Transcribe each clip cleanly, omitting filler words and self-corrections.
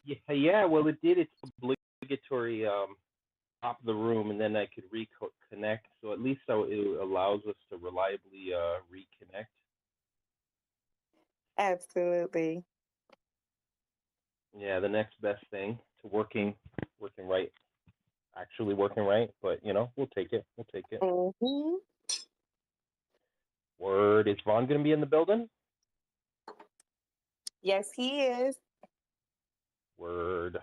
Yeah. Well, it did. It's obligatory top of the room, and then I could reconnect. So at least it allows us to reliably reconnect. Absolutely. Yeah, the next best thing to working right, actually working right. But we'll take it. We'll take it. Hmm. Word. Is Vaughn gonna be in the building? Yes, he is. Word.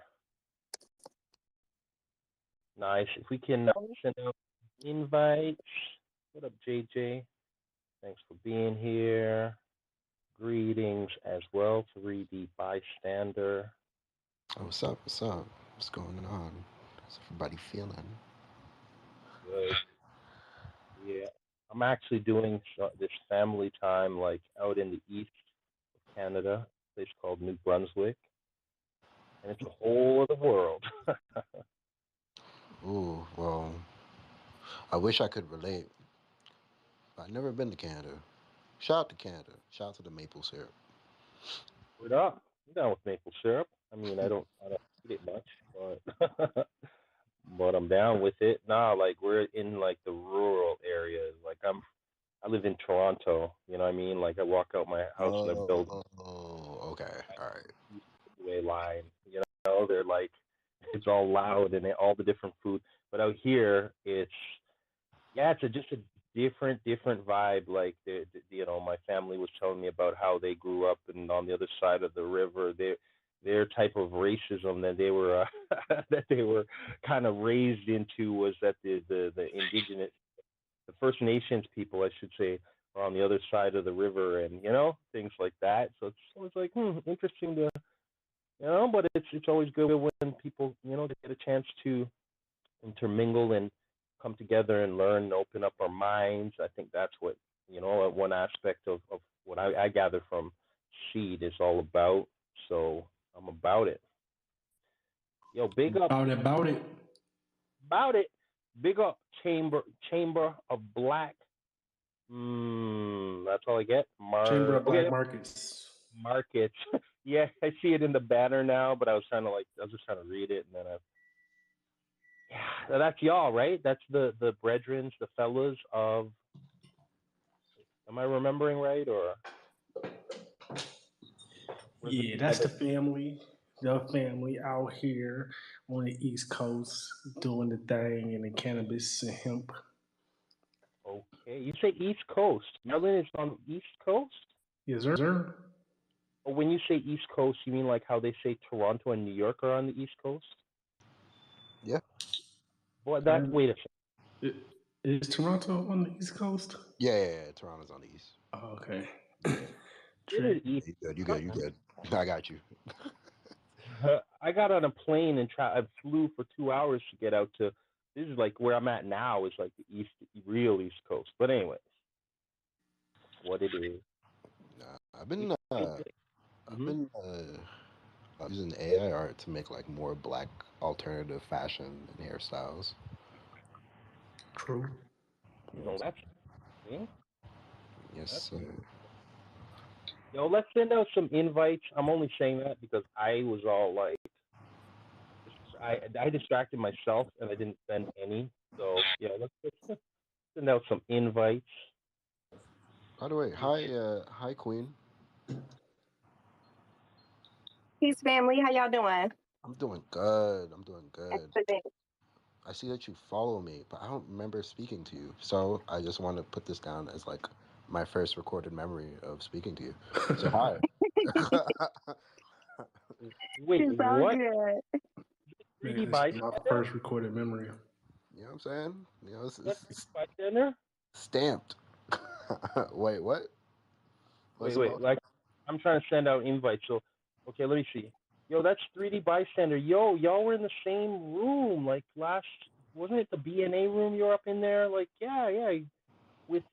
Nice. If we can send out invites. What up, JJ? Thanks for being here. Greetings as well, 3D bystander. Oh, what's up? What's up? What's going on? How's everybody feeling? Good. Yeah. I'm actually doing this family time like out in the east of Canada, a place called New Brunswick, and it's a whole other world. Ooh, well, I wish I could relate. But I've never been to Canada. Shout out to Canada. Shout out to the maple syrup. Word up. I'm down with maple syrup. I mean, I don't eat it much, but but I'm down with it. Nah, like we're in like the rural areas. Like I live in Toronto. You know what I mean? Like I walk out my house and they're building Oh, okay. All right. way line. They're like it's all loud and all the different food. But out here, it's yeah, it's just a different vibe. Like my family was telling me about how they grew up and on the other side of the river, their type of racism that they were that they were kind of raised into was that the indigenous, the First Nations people, I should say, are on the other side of the river, and things like that. So it's always like interesting to but it's always good when people they get a chance to intermingle and come together and learn and open up our minds. I think that's what one aspect of what I gather from Ceed is all about. So I'm about it. Yo, big up About it. about it. Big up Chamber of Black. That's all I get. Chamber of Okay, Black Markets. markets. Yeah, I see it in the banner now, but I was just trying to read it, and then yeah, that's y'all, right? That's the brethrens, the fellas of. Am I remembering right, or we're Yeah, that's together? the family out here on the East Coast doing the thing in the cannabis and hemp. Okay, you say East Coast. Maryland is on the East Coast. Yes, sir. Or when you say East Coast, you mean like how they say Toronto and New York are on the East Coast? Yeah. Boy, that And wait a second. is Toronto on the East Coast? Yeah. Toronto's on the east. Oh, okay. It Trick. is East. You good? You good? You good? I got you. I got on a plane and I flew for 2 hours to get out to. This is like where I'm at now is like the real East Coast. But anyway, that's what it is. I've been I've Mm-hmm. been using AI art to make like more black alternative fashion and hairstyles. True. You know what I'm So saying? yeah, Yes, that's sir. yo. Let's send out some invites. I'm only saying that because I was all like, I distracted myself and I didn't send any. So yeah, let's send out some invites. By the way, hi Queen. Peace, family. How y'all doing? I'm doing good. I'm doing good. Excellent. I see that you follow me, but I don't remember speaking to you. So I just want to put this down as like my first recorded memory of speaking to you. So hi. Wait, It's all what? good. 3D Man, this is my bystander? first recorded memory. You know what I'm saying? You know, What it's 3D bystander? stamped. Wait, what? What's Wait. about? Like, I'm trying to send out invites. So, okay, let me see. Yo, that's 3D bystander. Yo, y'all were in the same room like last. Wasn't it the BNA room? You're up in there. Like, yeah, with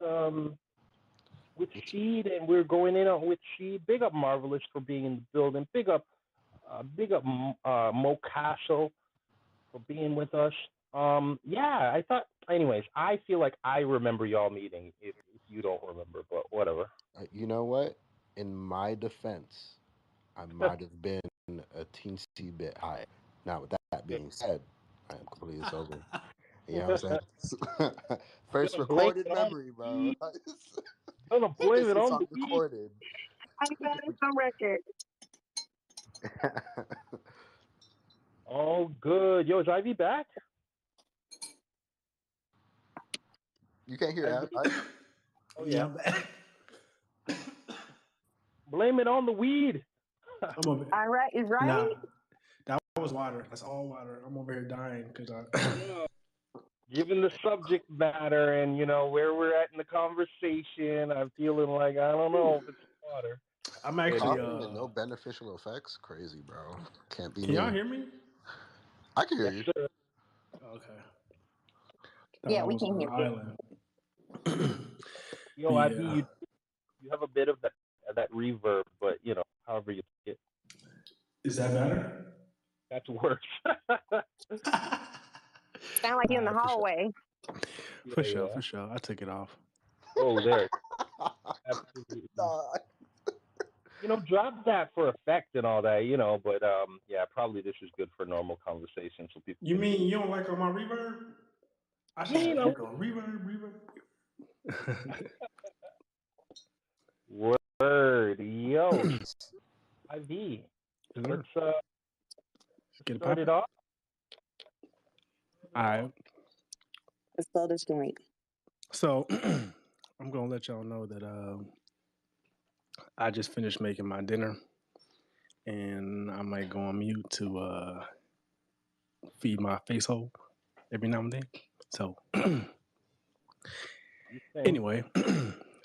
with It's Ceed, and we're going in on with Ceed. Big up Marvelous for being in the building. Big up Mo Castle for being with us. Yeah, I thought. Anyways, I feel like I remember y'all meeting. If you don't remember, but whatever. you know what? In my defense, I might have been a teensy bit high. Now, with that being said, I am completely sober. You know what I'm saying? First Gonna blame recorded it on memory, the bro. weed. Gonna blame This it is on on the weed. recorded. I got it on record. Oh, good. Yo, is Ivy back? You can't hear Ivy. Ivy? Oh Yeah, yeah. I'm back. Blame it on the weed. I'm over. All right, is right? Nah, that was water. That's all water. I'm over here dying because Yeah. Given the subject matter and where we're at in the conversation, I'm feeling like I don't know if it's water. I'm actually. Coughing and no beneficial effects? Crazy, bro. Can't be Can me. y'all hear me? I can hear Yes, you. sir. Okay. Yeah, I we was can on hear an you. island. Yo, Ivy, Yeah. you have a bit of that reverb, but however you take it, Is that better? that's worse. Sound like you in the Alright, hallway. For Yeah. sure. I took it off. Oh, there. Absolutely. Nah. Drop that for effect and all that, but yeah, probably this is good for normal conversation so people You can. mean you don't like on my reverb? I should have you go reverb. Word, yo, IV. Let's Get it start it popping. off. All right. Let's blow this joint. So I'm gonna let y'all know that I just finished making my dinner, and I might go on mute to feed my face hole every now and then. So anyway,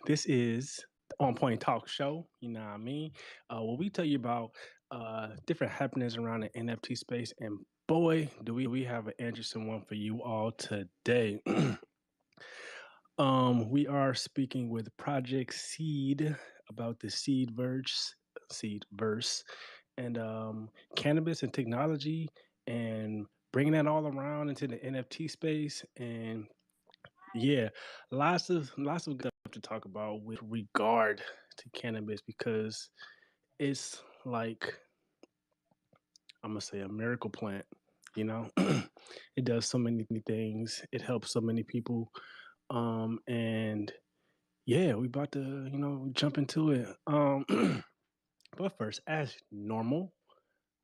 this is the Onpoint Talk Show. You know what I mean? Where we tell you about different happenings around the NFT space, and boy, do we have an interesting one for you all today. We are speaking with Project Ceed about the Seed verse, and cannabis and technology, and bringing that all around into the NFT space, and yeah, lots of good stuff to talk about with regard to cannabis because it's like I'm gonna say a miracle plant. You know, it does so many things. It helps so many people, and yeah, we about to jump into it. But first, as normal,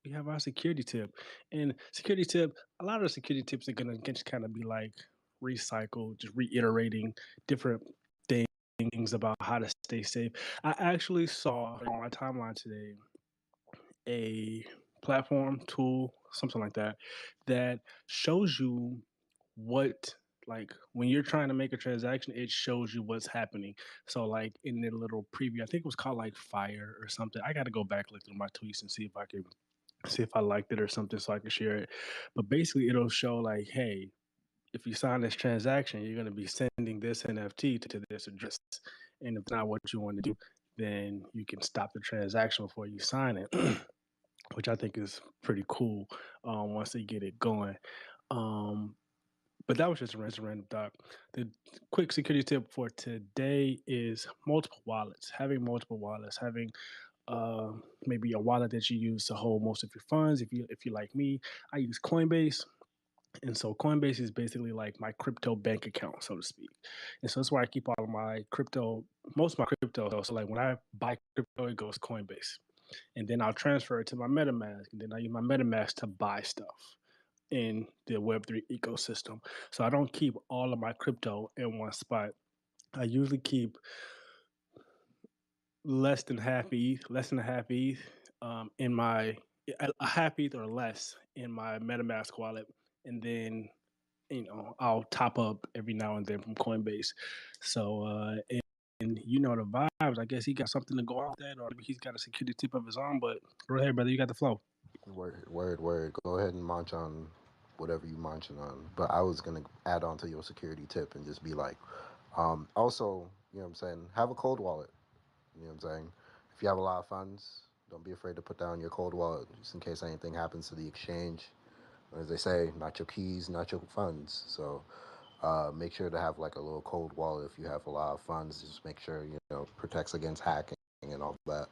we have our security tip. And security tip, a lot of the security tips are gonna just kind of be like recycled, just reiterating different things about how to stay safe. I actually saw on my timeline today a platform, tool, something like that, that shows you what, like when you're trying to make a transaction, it shows you what's happening. So like in the little preview, I think it was called like Fire or something. I got to go back look through my tweets and see if I liked it or something so I can share it. But basically, it'll show like, hey, if you sign this transaction, you're going to be sending this NFT to this address. And if not what you want to do, then you can stop the transaction before you sign it, which I think is pretty cool once they get it going. But that was just a random thought. The quick security tip for today is multiple wallets. Having multiple wallets, having maybe a wallet that you use to hold most of your funds. If you like me, I use Coinbase. And so Coinbase is basically like my crypto bank account, so to speak. And so that's where I keep all of my crypto, most of my crypto. So like when I buy crypto, it goes Coinbase. And then I'll transfer it to my MetaMask. And then I use my MetaMask to buy stuff in the Web3 ecosystem. So I don't keep all of my crypto in one spot. I usually keep less than a half ETH in my a half ETH or less in my MetaMask wallet, and then I'll top up every now and then from Coinbase. So and you know the vibes. I guess he got something to go off that, or maybe he's got a security tip of his own. But go ahead, brother. You got the flow. Word. Go ahead and munch on whatever you munching on. But I was gonna add on to your security tip and just be like, also, you know what I'm saying, have a cold wallet. You know what I'm saying? If you have a lot of funds, don't be afraid to put down your cold wallet just in case anything happens to the exchange. As they say, not your keys, not your funds. So make sure to have like a little cold wallet if you have a lot of funds. Just make sure protects against hacking and all that.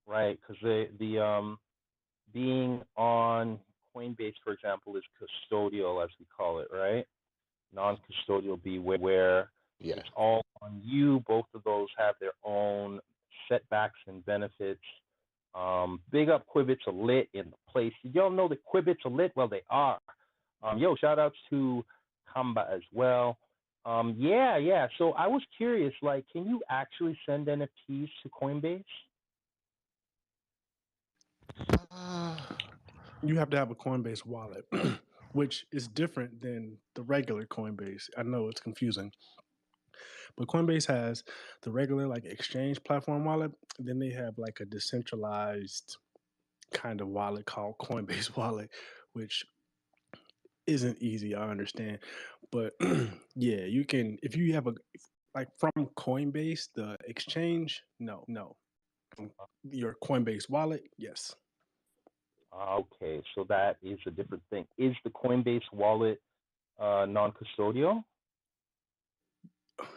Right, because the being on Coinbase, for example, is custodial, as we call it, right? Non-custodial be where Yeah. it's all on you. Both of those have their own setbacks and benefits. Big up Quibbits are lit in the place. You don't know the Quibbits are lit? Well, they are. Yo, shout outs to Kamba as well. Yeah. So I was curious, like, can you actually send NFTs to Coinbase? You have to have a Coinbase wallet, which is different than the regular Coinbase. I know it's confusing, but Coinbase has the regular like exchange platform wallet. Then they have like a decentralized kind of wallet called Coinbase Wallet, which isn't easy. I understand, but yeah, you can if you have a like from Coinbase the exchange. No, your Coinbase wallet. Yes, Okay, so that is a different thing. Is the Coinbase wallet non-custodial?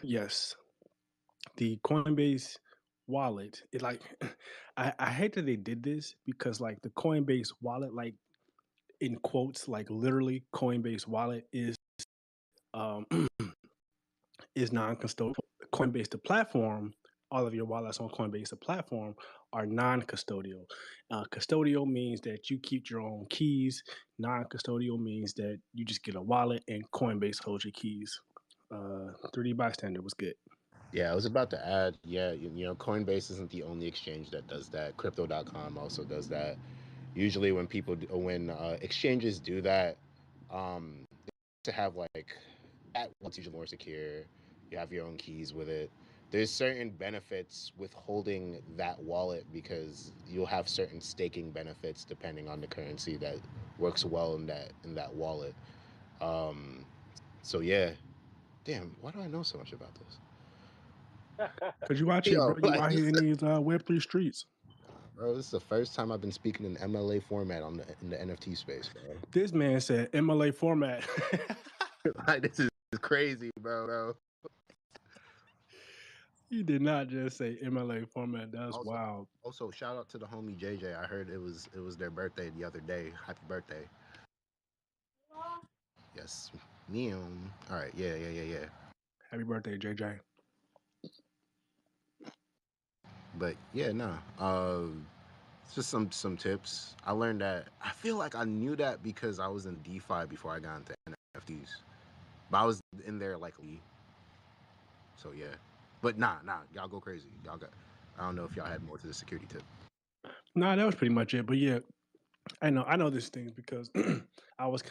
yes. The Coinbase wallet, it like I hate that they did this because like the Coinbase wallet, like in quotes, like literally Coinbase wallet um is non-custodial. Coinbase the platform, all of your wallets on Coinbase the platform are non-custodial. Custodial means that you keep your own keys. Non-custodial means that you just get a wallet and Coinbase holds your keys. 3D bystander was good. Yeah, I was about to add, yeah, you know, Coinbase isn't the only exchange that does that. Crypto.com also does that. Usually when exchanges do that, to have like at once usually more secure. You have your own keys with it. There's certain benefits with holding that wallet because you'll have certain staking benefits depending on the currency that works well in that wallet. Um, so yeah, damn, why do I know so much about this? Cause you out here, Yo, bro. You like out here in these Web3 streets. bro, this is the first time I've been speaking in MLA format in the NFT space, bro. This man said MLA format. Like this is crazy, bro. He did not just say MLA format. That's wild. Also, shout out to the homie JJ. I heard it was their birthday the other day. Happy birthday. Yes. Meow. All right. Yeah. Happy birthday, JJ. But yeah, no. It's just some tips. I learned that. I feel like I knew that because I was in DeFi before I got into NFTs. But I was in there like so yeah. But nah, y'all go crazy. Y'all got. I don't know if y'all had more to the security tip. Nah, that was pretty much it. But yeah, I know these things because I was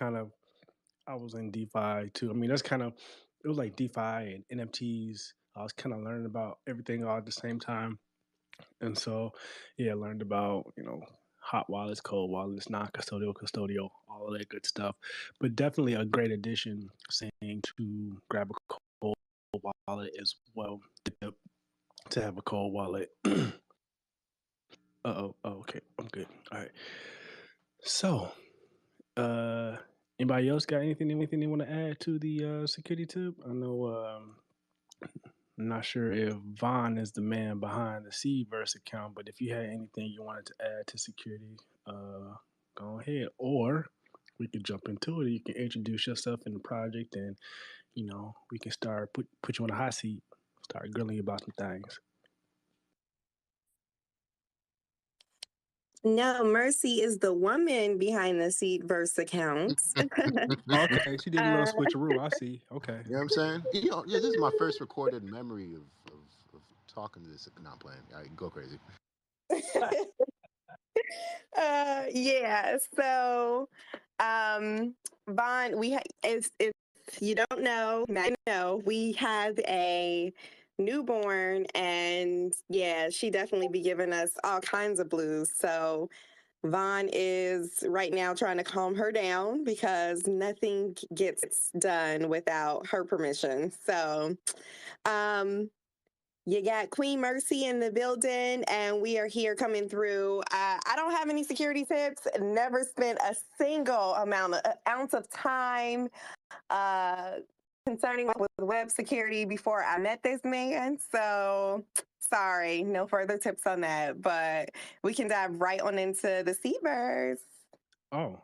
in DeFi too. I mean, that's kind of it was like DeFi and NFTs. I was kind of learning about everything all at the same time, and so yeah, I learned about hot wallets, cold wallets, non-custodial, custodial, all of that good stuff. But definitely a great addition saying to grab a cold wallet as well to have a cold wallet. Oh, okay, I'm good. All right. So, anybody else got anything they want to add to the security tip? I know I'm not sure if Vaughn is the man behind the Ceedverse account, but if you had anything you wanted to add to security, go ahead. Or we could jump into it. You can introduce yourself in the project, and we can start put you on a hot seat, start grilling you about some things. No, Mercy is the woman behind the Ceedverse account. Okay, she did a little switcheroo. I see. Okay. You know what I'm saying? Yeah, this is my first recorded memory of talking to this. Not playing. I go crazy. Yeah. So, Vaughn, if you don't know, now you know, we have a newborn, and yeah, she definitely be giving us all kinds of blues. So Vaughn is right now trying to calm her down because nothing gets done without her permission. So, you got Queen Mercy in the building, and we are here coming through. I don't have any security tips. Never spent a single ounce of time concerning with web security before I met this man. So Sorry, no further tips on that, but we can dive right on into the seabirds. Oh,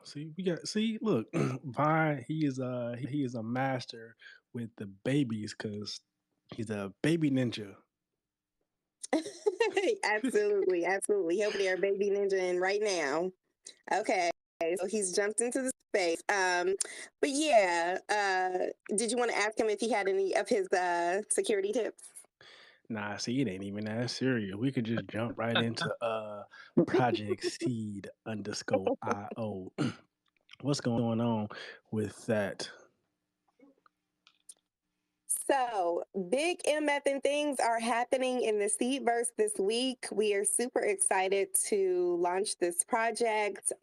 look, Vi, he is a master with the babies because he's a baby ninja. Absolutely, absolutely. Over there, baby ninja in right now. Okay, so he's jumped into the space. But yeah, did you want to ask him if he had any of his security tips? Nah, see, it ain't even that serious. We could just jump right into Project Seed underscore IO. What's going on with that? So, big MF and things are happening in the Seedverse this week. We are super excited to launch this project.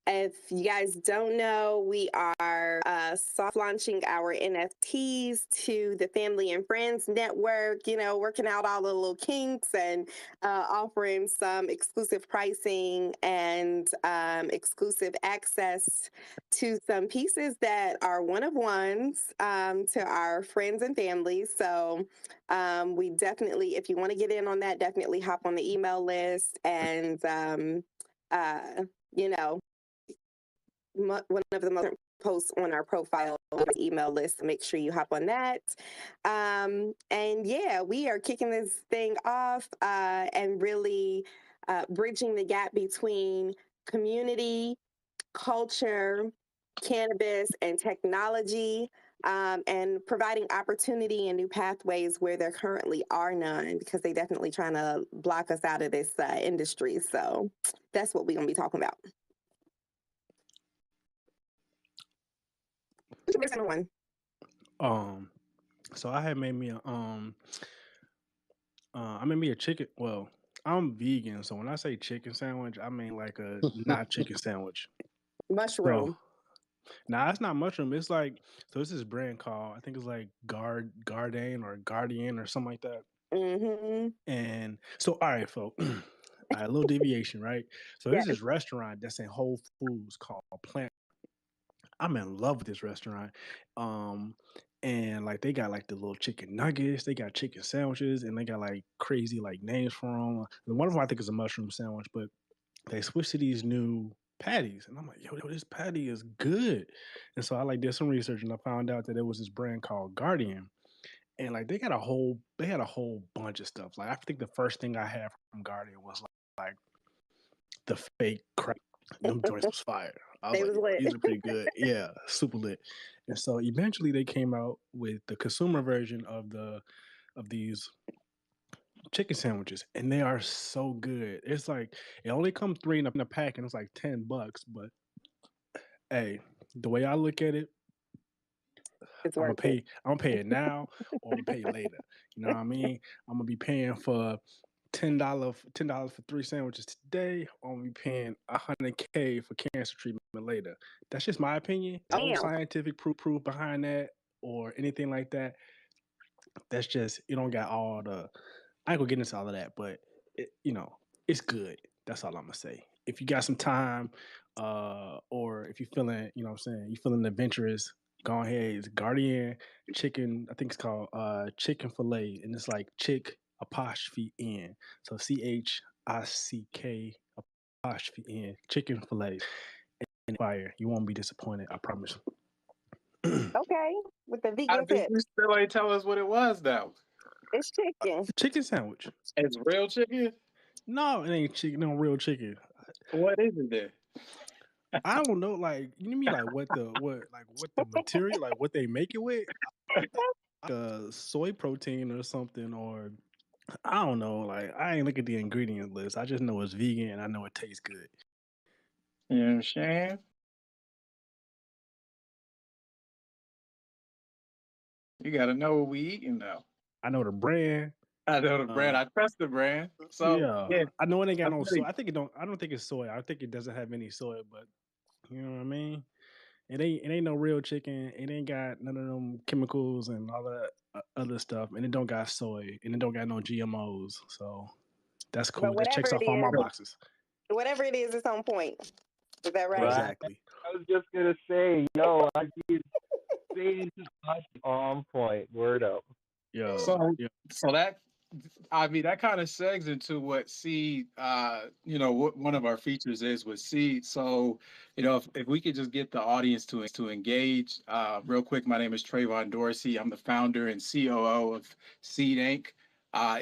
If you guys don't know, we are soft launching our NFTs to the Family and Friends Network, working out all the little kinks and offering some exclusive pricing and exclusive access to some pieces that are one of ones to our friends and family. So we definitely, if you want to get in on that, definitely hop on the email list and, you know, one of the most posts on our profile email list. Make sure you hop on that. And yeah, we are kicking this thing off and really bridging the gap between community, culture, cannabis, and technology. And providing opportunity and new pathways where there currently are none, because they definitely trying to block us out of this industry. So that's what we're going to be talking about. What's your one? So I had made me a I made me a chicken. Well, I'm vegan, so when I say chicken sandwich, I mean like a not chicken sandwich. Mushroom. So, nah, it's not mushroom. It's like it's this brand called I think it's like Garden or Guardian or something like that. Mm-hmm. And so, all right, folks, a little deviation, right? So Yes. there's this restaurant that's in Whole Foods called Plant. I'm in love with this restaurant. And like they got like the little chicken nuggets, they got chicken sandwiches, and they got like crazy like names for them. And one of them I think is a mushroom sandwich, but they switched to these new patties, and I'm like, yo, this patty is good. And so I like did some research, and I found out that it was this brand called Guardian, and like they had a whole bunch of stuff. Like I think the first thing I had from Guardian was like the fake crap. Them joints was fire. I was They like, was yo, lit. these are pretty good. Yeah, super lit. And so eventually they came out with the consumer version of these chicken sandwiches, and they are so good. It's like it only comes three in a pack, and it's like $10. But hey, the way I look at it, It's worth it. I'm gonna pay it now, or I'm gonna pay it later. You know what I mean? I'm gonna be paying for $10 for three sandwiches today. I'm gonna be paying $100K for cancer treatment later. That's just my opinion. There's no Damn. scientific proof behind that or anything like that. That's just you don't got all the. I ain't gonna get into all of that, but it's good. That's all I'm gonna say. If you got some time, or if you're feeling, you know what I'm saying, you feeling adventurous, go ahead. It's Guardian chicken. I think it's called chicken fillet, and it's like chick apostrophe n. So CHICK apostrophe n. Chicken fillet. And fire. You won't be disappointed. I promise. Okay. With the I vegan think you tips. still ain't tell us what it was though. It's chicken. Chicken sandwich. It's real chicken? No, it ain't chicken. No real chicken. What is it then? I don't know, like you mean like what the material, like what they make it with, soy protein or something, or I don't know. Like I ain't look at the ingredient list. I just know it's vegan and I know it tastes good. You know what I'm saying? You gotta know what we eating though. I know the brand. I know the brand. I trust the brand. So Yeah, yeah, I know it ain't got I'm no soy. ready. I don't think it's soy. I think it doesn't have any soy, but you know what I mean. It ain't no real chicken. It ain't got none of them chemicals and all that other stuff, and it don't got soy, and it don't got no GMOs. So that's cool. But That checks off all my boxes. whatever it is, it's on point. Is that right? Right. Exactly. I was just gonna say, I keep saying to us on point. Word up. Yeah. So Yeah. so that I mean, that kind of segs into what Seed, what one of our features is with Seed. So, if we could just get the audience to engage, real quick. My name is Trayvon Dorsey. I'm the founder and COO of Seed Inc.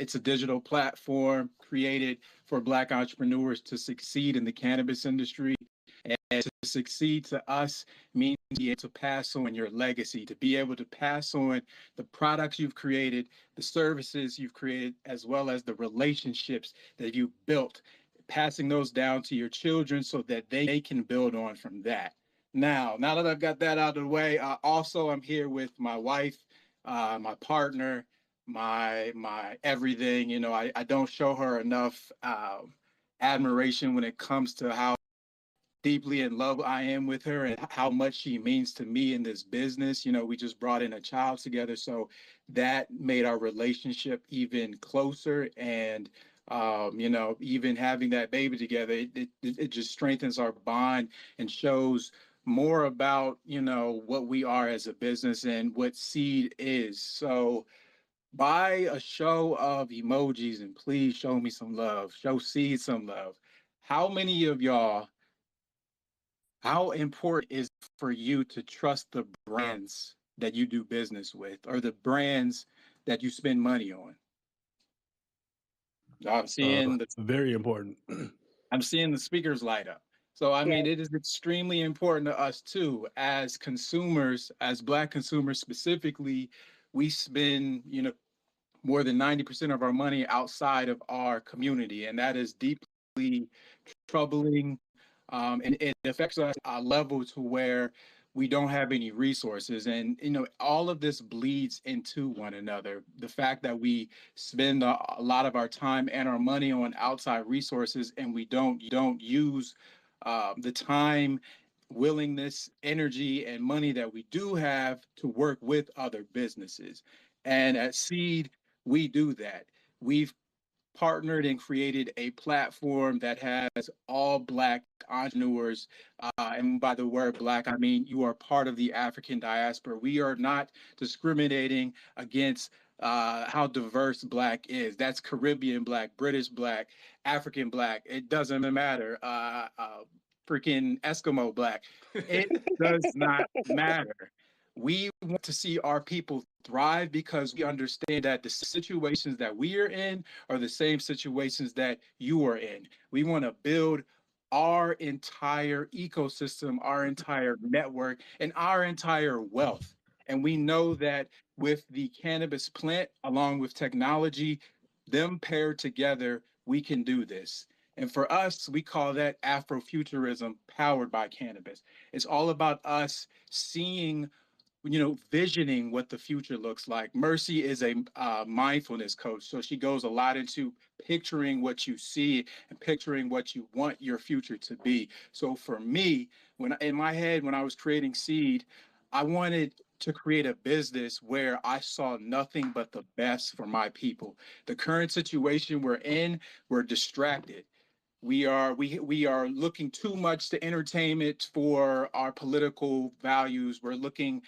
It's a digital platform created for Black entrepreneurs to succeed in the cannabis industry. And to succeed to us means to be able to pass on your legacy, to be able to pass on the products you've created, the services you've created, as well as the relationships that you've built, passing those down to your children so that they can build on from that. Now that I've got that out of the way, also I'm here with my wife, my partner, my everything. I don't show her enough admiration when it comes to how deeply in love I am with her and how much she means to me in this business. We just brought in a child together, so that made our relationship even closer. And even having that baby together, it just strengthens our bond and shows more about what we are as a business and what Seed is. So buy a show of emojis and please show me some love. Show Seed some love. How many of y'all How important is for you to trust the brands that you do business with or the brands that you spend money on? I'm seeing the Very important. I'm seeing the speakers light up. So I Yeah. mean, it is extremely important to us too, as consumers, as Black consumers specifically. We spend, more than 90% of our money outside of our community, and that is deeply troubling. And it affects us at a level to where we don't have any resources. And, all of this bleeds into one another. The fact that we spend a lot of our time and our money on outside resources and we don't use the time, willingness, energy, and money that we do have to work with other businesses. And at Seed, we do that. We've partnered and created a platform that has all Black entrepreneurs. And by the word Black, I mean you are part of the African diaspora. We are not discriminating against how diverse Black is. That's Caribbean Black, British Black, African Black. It doesn't matter. Freaking Eskimo Black. It does not matter. We want to see our people thrive because we understand that the situations that we are in are the same situations that you are in. We want to build our entire ecosystem, our entire network, and our entire wealth. And we know that with the cannabis plant, along with technology, them paired together, we can do this. And for us, we call that Afrofuturism powered by cannabis. It's all about us seeing, visioning what the future looks like. Mercy is a mindfulness coach, so she goes a lot into picturing what you see and picturing what you want your future to be. So for me, when in my head, when I was creating Seed, I wanted to create a business where I saw nothing but the best for my people. The current situation we're in, we're distracted. We are looking too much to entertainment for our political values. We're looking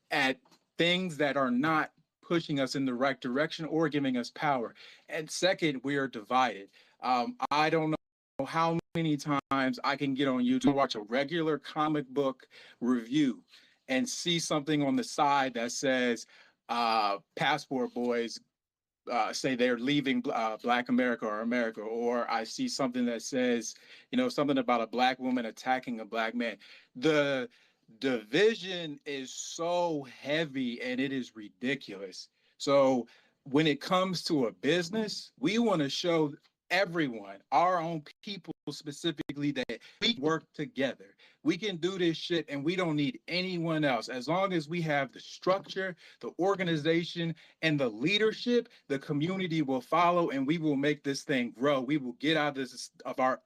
at things that are not pushing us in the right direction or giving us power. And second, we are divided. I don't know how many times I can get on YouTube and watch a regular comic book review and see something on the side that says passport boys say they're leaving Black America or America, or I see something that says, something about a Black woman attacking a Black man. The division is so heavy and it is ridiculous. So when it comes to a business, we want to show everyone, our own people specifically, that we work together. We can do this shit and we don't need anyone else. As long as we have the structure, the organization, and the leadership, the community will follow and we will make this thing grow. We will get out of this of our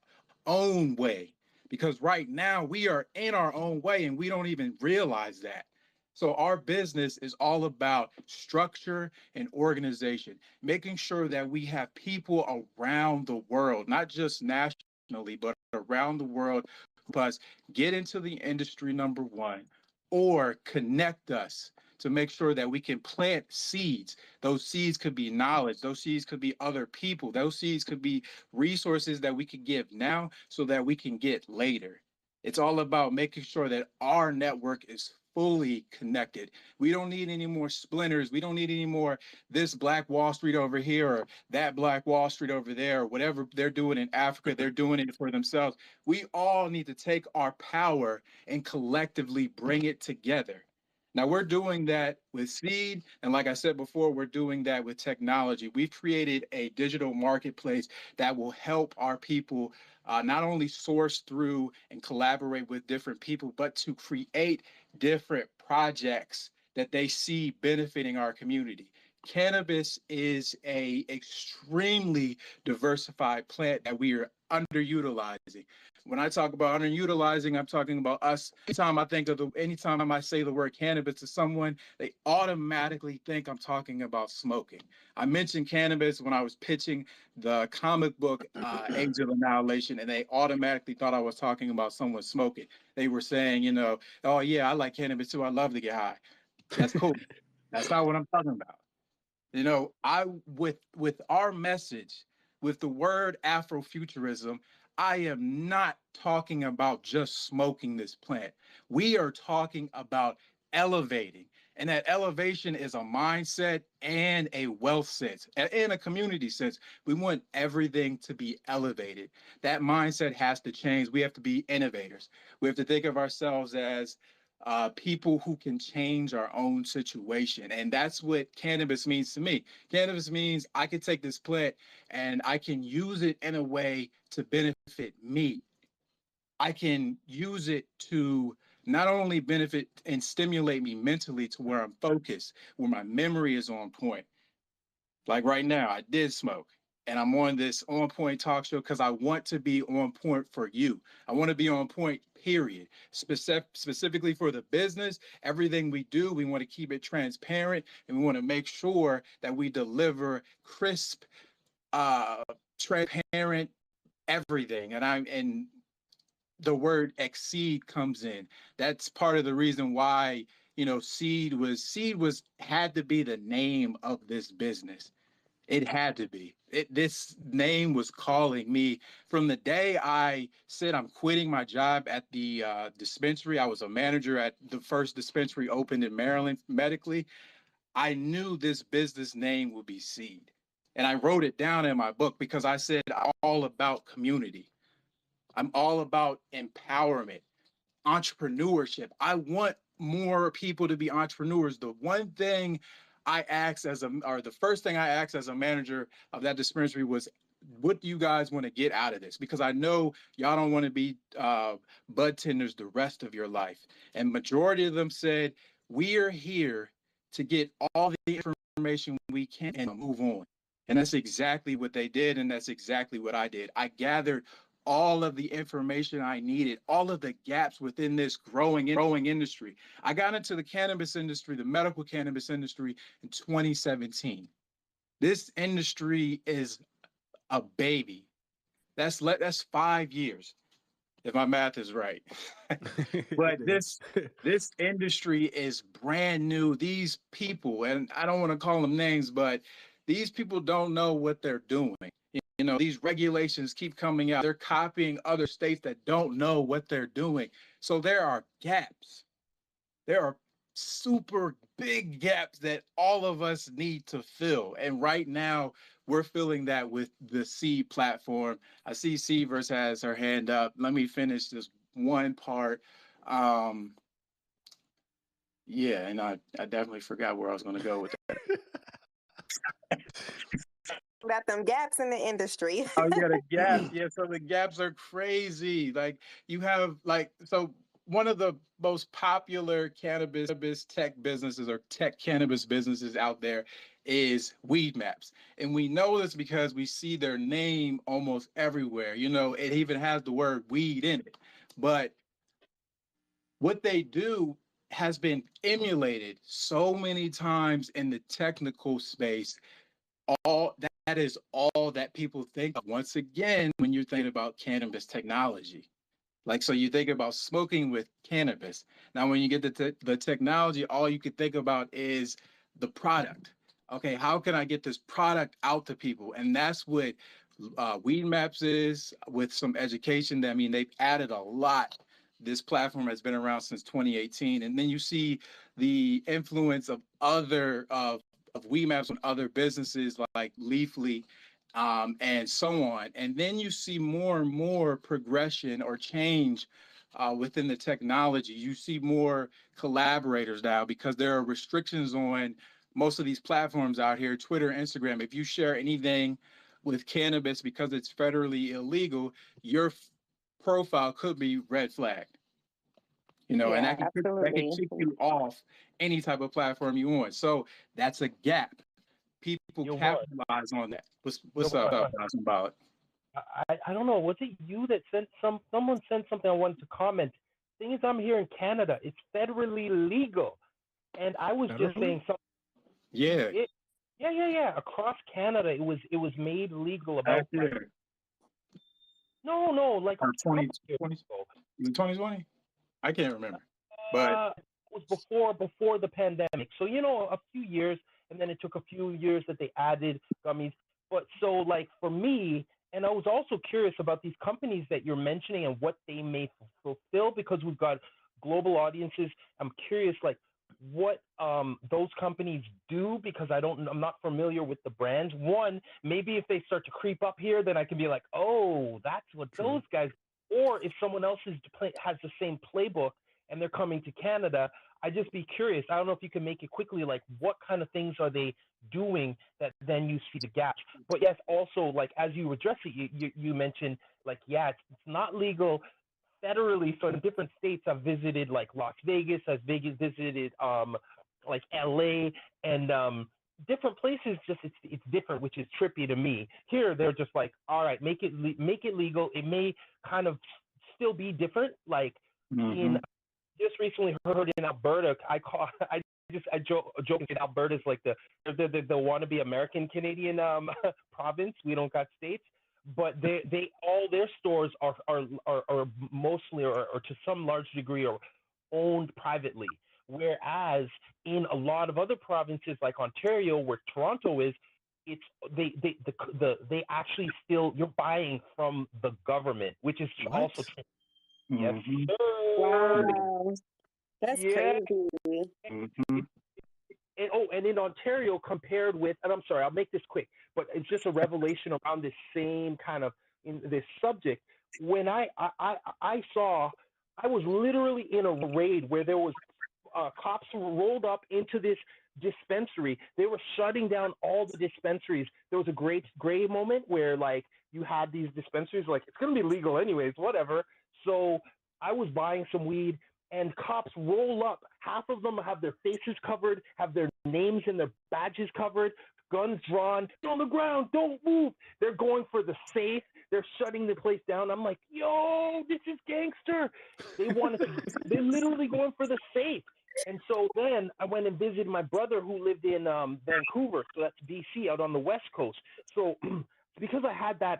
own way, because right now we are in our own way and we don't even realize that. So our business is all about structure and organization, making sure that we have people around the world, not just nationally, but around the world, who us get into the industry, number one, or connect us to make sure that we can plant seeds. Those seeds could be knowledge. Those seeds could be other people. Those seeds could be resources that we could give now so that we can get later. It's all about making sure that our network is fully connected. We don't need any more splinters. We don't need any more this Black Wall Street over here or that Black Wall Street over there, or whatever they're doing in Africa, they're doing it for themselves. We all need to take our power and collectively bring it together. Now we're doing that with Ceed, and like I said before, we're doing that with technology. We've created a digital marketplace that will help our people not only source through and collaborate with different people, but to create different projects that they see benefiting our community. Cannabis is a extremely diversified plant that we are underutilizing. When I talk about underutilizing, I'm talking about us. Anytime I say the word cannabis to someone, they automatically think I'm talking about smoking. I mentioned cannabis when I was pitching the comic book Age of Annihilation, and they automatically thought I was talking about someone smoking. They were saying, oh yeah, I like cannabis too. I love to get high. That's cool. That's not what I'm talking about. I with our message, with the word Afrofuturism, I am not talking about just smoking this plant. We are talking about elevating. And that elevation is a mindset and a wealth sense, and a community sense. We want everything to be elevated. That mindset has to change. We have to be innovators. We have to think of ourselves as people who can change our own situation. And that's what cannabis means to me. Cannabis means I can take this plant and I can use it in a way to benefit me. I can use it to not only benefit and stimulate me mentally to where I'm focused, where my memory is on point. Like right now, I did smoke. And I'm on this Onpoint talk show because I want to be on point for you. I want to be on point, period. Specifically for the business, everything we do, we want to keep it transparent, and we want to make sure that we deliver crisp, transparent everything. And the word exceed comes in. That's part of the reason why Ceed was had to be the name of this business. It had to be. This name was calling me from the day I said I'm quitting my job at the dispensary. I was a manager at the first dispensary opened in Maryland medically. I knew this business name would be Ceed. And I wrote it down in my book because I said I'm all about community. I'm all about empowerment, entrepreneurship. I want more people to be entrepreneurs. The first thing I asked as a manager of that dispensary was, what do you guys want to get out of this? Because I know y'all don't want to be bud tenders the rest of your life. And majority of them said, we are here to get all the information we can and move on. And that's exactly what they did. And that's exactly what I did. I gathered all of the information I needed, all of the gaps within this growing industry. I got into the cannabis industry, the medical cannabis industry, in 2017. This industry is a baby. That's 5 years, if my math is right. But this industry is brand new. These people, and I don't want to call them names, but these people don't know what they're doing. These regulations keep coming out. They're copying other states that don't know what they're doing. So there are gaps. There are super big gaps that all of us need to fill. And right now, we're filling that with the Ceed platform. I see Seaverse has her hand up. Let me finish this one part. Yeah, and I definitely forgot where I was going to go with that. Got them gaps in the industry. Oh yeah, the gaps. Yeah, so the gaps are crazy. Like you have so one of the most popular cannabis tech businesses or tech cannabis businesses out there is Weed Maps. And we know this because we see their name almost everywhere. It even has the word weed in it. But what they do has been emulated so many times in the technical space. All that is all that people think of once again when you're thinking about cannabis technology. Like, so you think about smoking with cannabis. Now, when you get the technology, all you could think about is the product. Okay, how can I get this product out to people? And that's what Weed Maps is, with some education. I mean, they've added a lot. This platform has been around since 2018. And then you see the influence of other of Weed Maps on other businesses like Leafly, and so on. And then you see more and more progression or change within the technology. You see more collaborators now because there are restrictions on most of these platforms out here, Twitter, Instagram. If you share anything with cannabis because it's federally illegal, your profile could be red flagged. You know, and Yeah, that can absolutely. kick you off any type of platform you want. So that's a gap. People Yo, Vaughn, capitalize on that. yo, What's up, Vaughn, about? I don't know. Was it you that sent someone sent something I wanted to comment? Thing is, I'm here in Canada. It's federally legal, and I was just Federally? saying something. Yeah, It, yeah. Across Canada, it was made legal about last like year no, like or a couple years 2020, ago. was it 2020? I can't remember. But It was before the pandemic. So a few years, and then it took a few years that they added gummies. But so like for me, and I was also curious about these companies that you're mentioning and what they may fulfill because we've got global audiences. I'm curious like what those companies do because I'm not familiar with the brands. One, maybe if they start to creep up here, then I can be like, oh, that's what those guys. Or if someone else has the same playbook and they're coming to Canada, I'd just be curious. I don't know if you can make it quickly, like what kind of things are they doing that then you see the gaps. But yes, also like as you address it, you mentioned like it's not legal federally. So in different states, I've visited like Las Vegas, I've visited like LA and different places. Just it's different, which is trippy to me. Here they're just like, all right, make it legal. It may kind of still be different, like in just recently heard in Alberta. I joke and say Alberta's like the wannabe American Canadian province. We don't got states, but they all their stores are mostly or to some large degree are owned privately. Whereas in a lot of other provinces like Ontario, where Toronto is, it's they actually still you're buying from the government, which is what? also yes, sir. Wow, that's Yeah. crazy. And in Ontario, compared with, and I'm sorry, I'll make this quick, but it's just a revelation around this same kind of in this subject. When I saw, I was literally in a raid where there was cops rolled up into this dispensary. They were shutting down all the dispensaries. There was a great gray moment where like you had these dispensaries like it's gonna be legal anyways, whatever. So I was buying some weed and cops roll up. Half of them have their faces covered, have their names and their badges covered, guns drawn, on the ground, don't move. They're going for the safe. They're shutting the place down. I'm like, yo, this is gangster. They're literally going for the safe. And so then I went and visited my brother who lived in Vancouver, so that's BC, out on the West Coast. So because I had that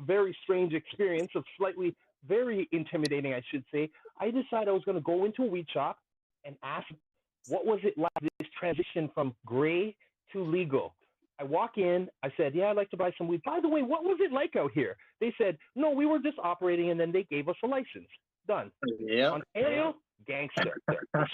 very strange experience of slightly very intimidating, I should say, I decided I was going to go into a weed shop and ask what was it like, this transition from gray to legal. I walk in, I said, yeah, I'd like to buy some weed. By the way, what was it like out here? They said, no, we were just operating and then they gave us a license. Done. Yeah. Ontario, gangster.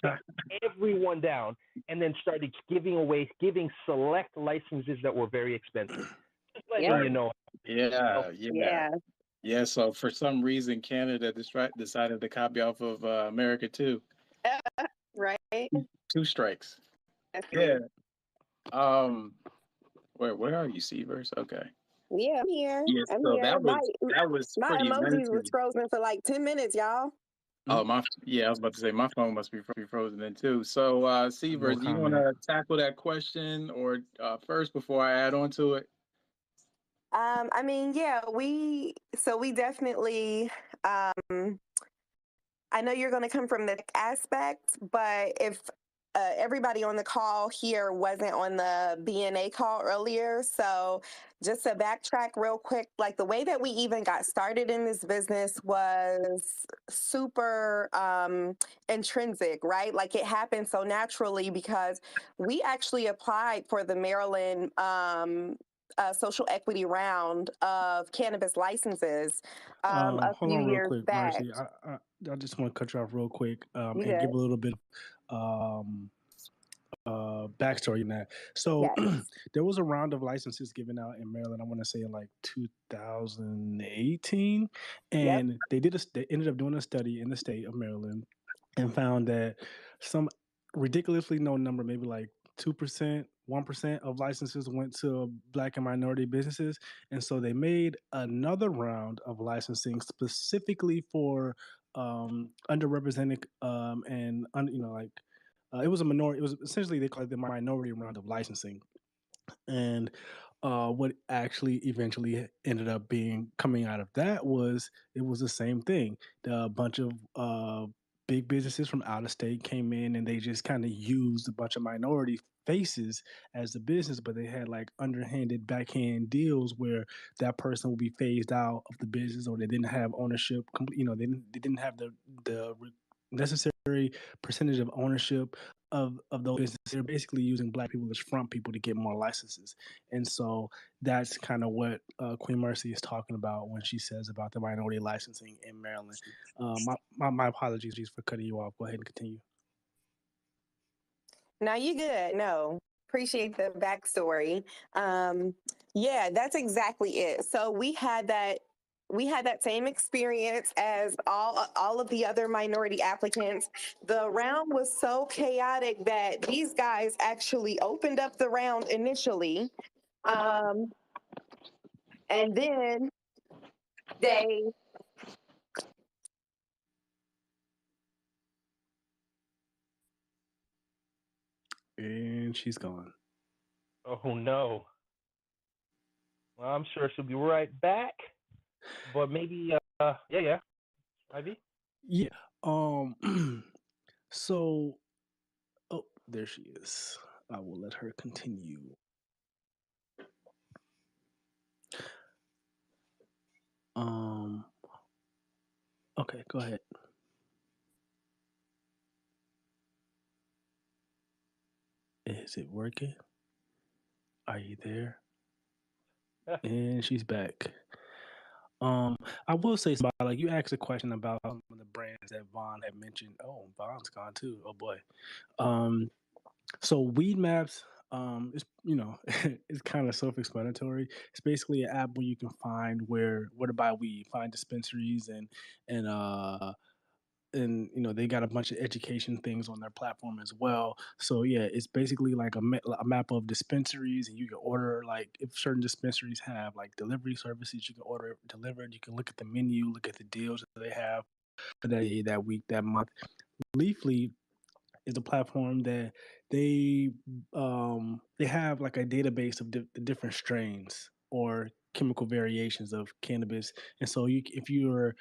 Shut everyone down and then started giving select licenses that were very expensive. Just letting you know. Yeah. So for some reason, Canada decided to copy off of America too. Right? Two strikes. That's Yeah. Where are you, Seavers? Okay. Yeah, I'm here. Yes. I'm So here. that was My pretty emojis was lengthy. frozen for like 10 minutes, y'all. Oh I was about to say my phone must be frozen then too. So Seavers, do you want comment. to tackle that question or first before I add on to it? I mean, yeah, we definitely I know you're going to come from the aspect, but if everybody on the call here wasn't on the BNA call earlier. So just to backtrack real quick, like the way that we even got started in this business was super intrinsic, right? Like it happened so naturally because we actually applied for the Maryland social equity round of cannabis licenses a Hold few on real years quick, back. Marcy. I just want to cut you off real quick You and good? give a little bit of backstory in that. So Yes. there was a round of licenses given out in Maryland. I want to say in like 2018, Yep. and they ended up doing a study in the state of Maryland and found that some ridiculously low number, maybe like 2%, 1% of licenses went to Black and minority businesses, and so they made another round of licensing specifically for underrepresented and like it was a minority. It was essentially they call it the minority round of licensing, and what actually eventually ended up being coming out of that was it was the same thing. A bunch of big businesses from out of state came in and they just kind of used a bunch of minority faces as the business, but they had like underhanded backhand deals where that person would be phased out of the business or they didn't have ownership. They didn't have the necessary percentage of ownership of those businesses. They're basically using Black people as front people to get more licenses. And so that's kind of what Queen Mercy is talking about when she says about the minority licensing in Maryland. My apologies for cutting you off. Go ahead and continue. No, you good. No, appreciate the backstory. Yeah, that's exactly it. So we had that same experience as all of the other minority applicants. The round was so chaotic that these guys actually opened up the round initially, and then they And she's gone. Oh no. Well, I'm sure she'll be right back. But maybe, yeah, Ivy. Yeah. So, oh, there she is. I will let her continue. Um. Okay, go ahead. Is it working? Are you there? And she's back. I will say something about, like, you asked a question about some of the brands that Vaughn had mentioned. Oh, Vaughn's gone too. Oh boy. So Weed Maps, is it's kind of self-explanatory. It's basically an app where you can find where to buy weed, find dispensaries and and they got a bunch of education things on their platform as well. So yeah, it's basically like a map of dispensaries, and you can order, like, if certain dispensaries have like delivery services, you can order it delivered. You can look at the menu, look at the deals that they have for that day, that week, that month. Leafly is a platform that they have like a database of the different strains or chemical variations of cannabis, and so if you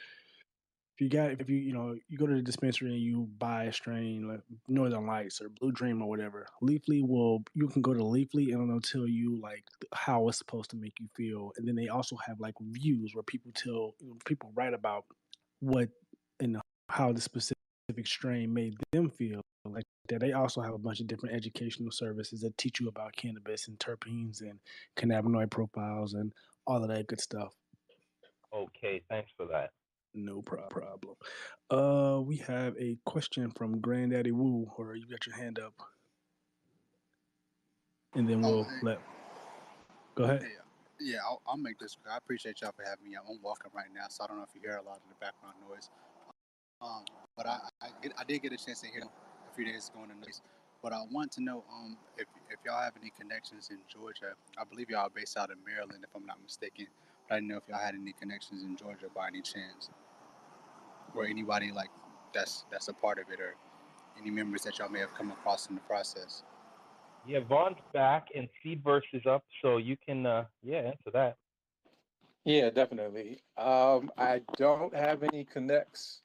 go to the dispensary and you buy a strain like Northern Lights or Blue Dream or whatever, you can go to Leafly and it'll tell you like how it's supposed to make you feel, and then they also have like reviews where people write about what and how the specific strain made them feel like that. They also have a bunch of different educational services that teach you about cannabis and terpenes and cannabinoid profiles and all of that good stuff. Okay, thanks for that. No problem. We have a question from Granddaddy Woo, or you got your hand up, and then Oh, we'll let. Go ahead. I'll make this quick. I appreciate y'all for having me. I'm walking right now, so I don't know if you hear a lot of the background noise. But I did get a chance to hear a few days ago in the news. But I want to know if y'all have any connections in Georgia. I believe y'all are based out of Maryland, if I'm not mistaken. But I didn't know if y'all had any connections in Georgia by any chance, or anybody like that's a part of it, or any members that y'all may have come across in the process. Yeah, Vaughn's back and Ceed verse is up, so you can, answer that. Yeah, definitely. I don't have any connects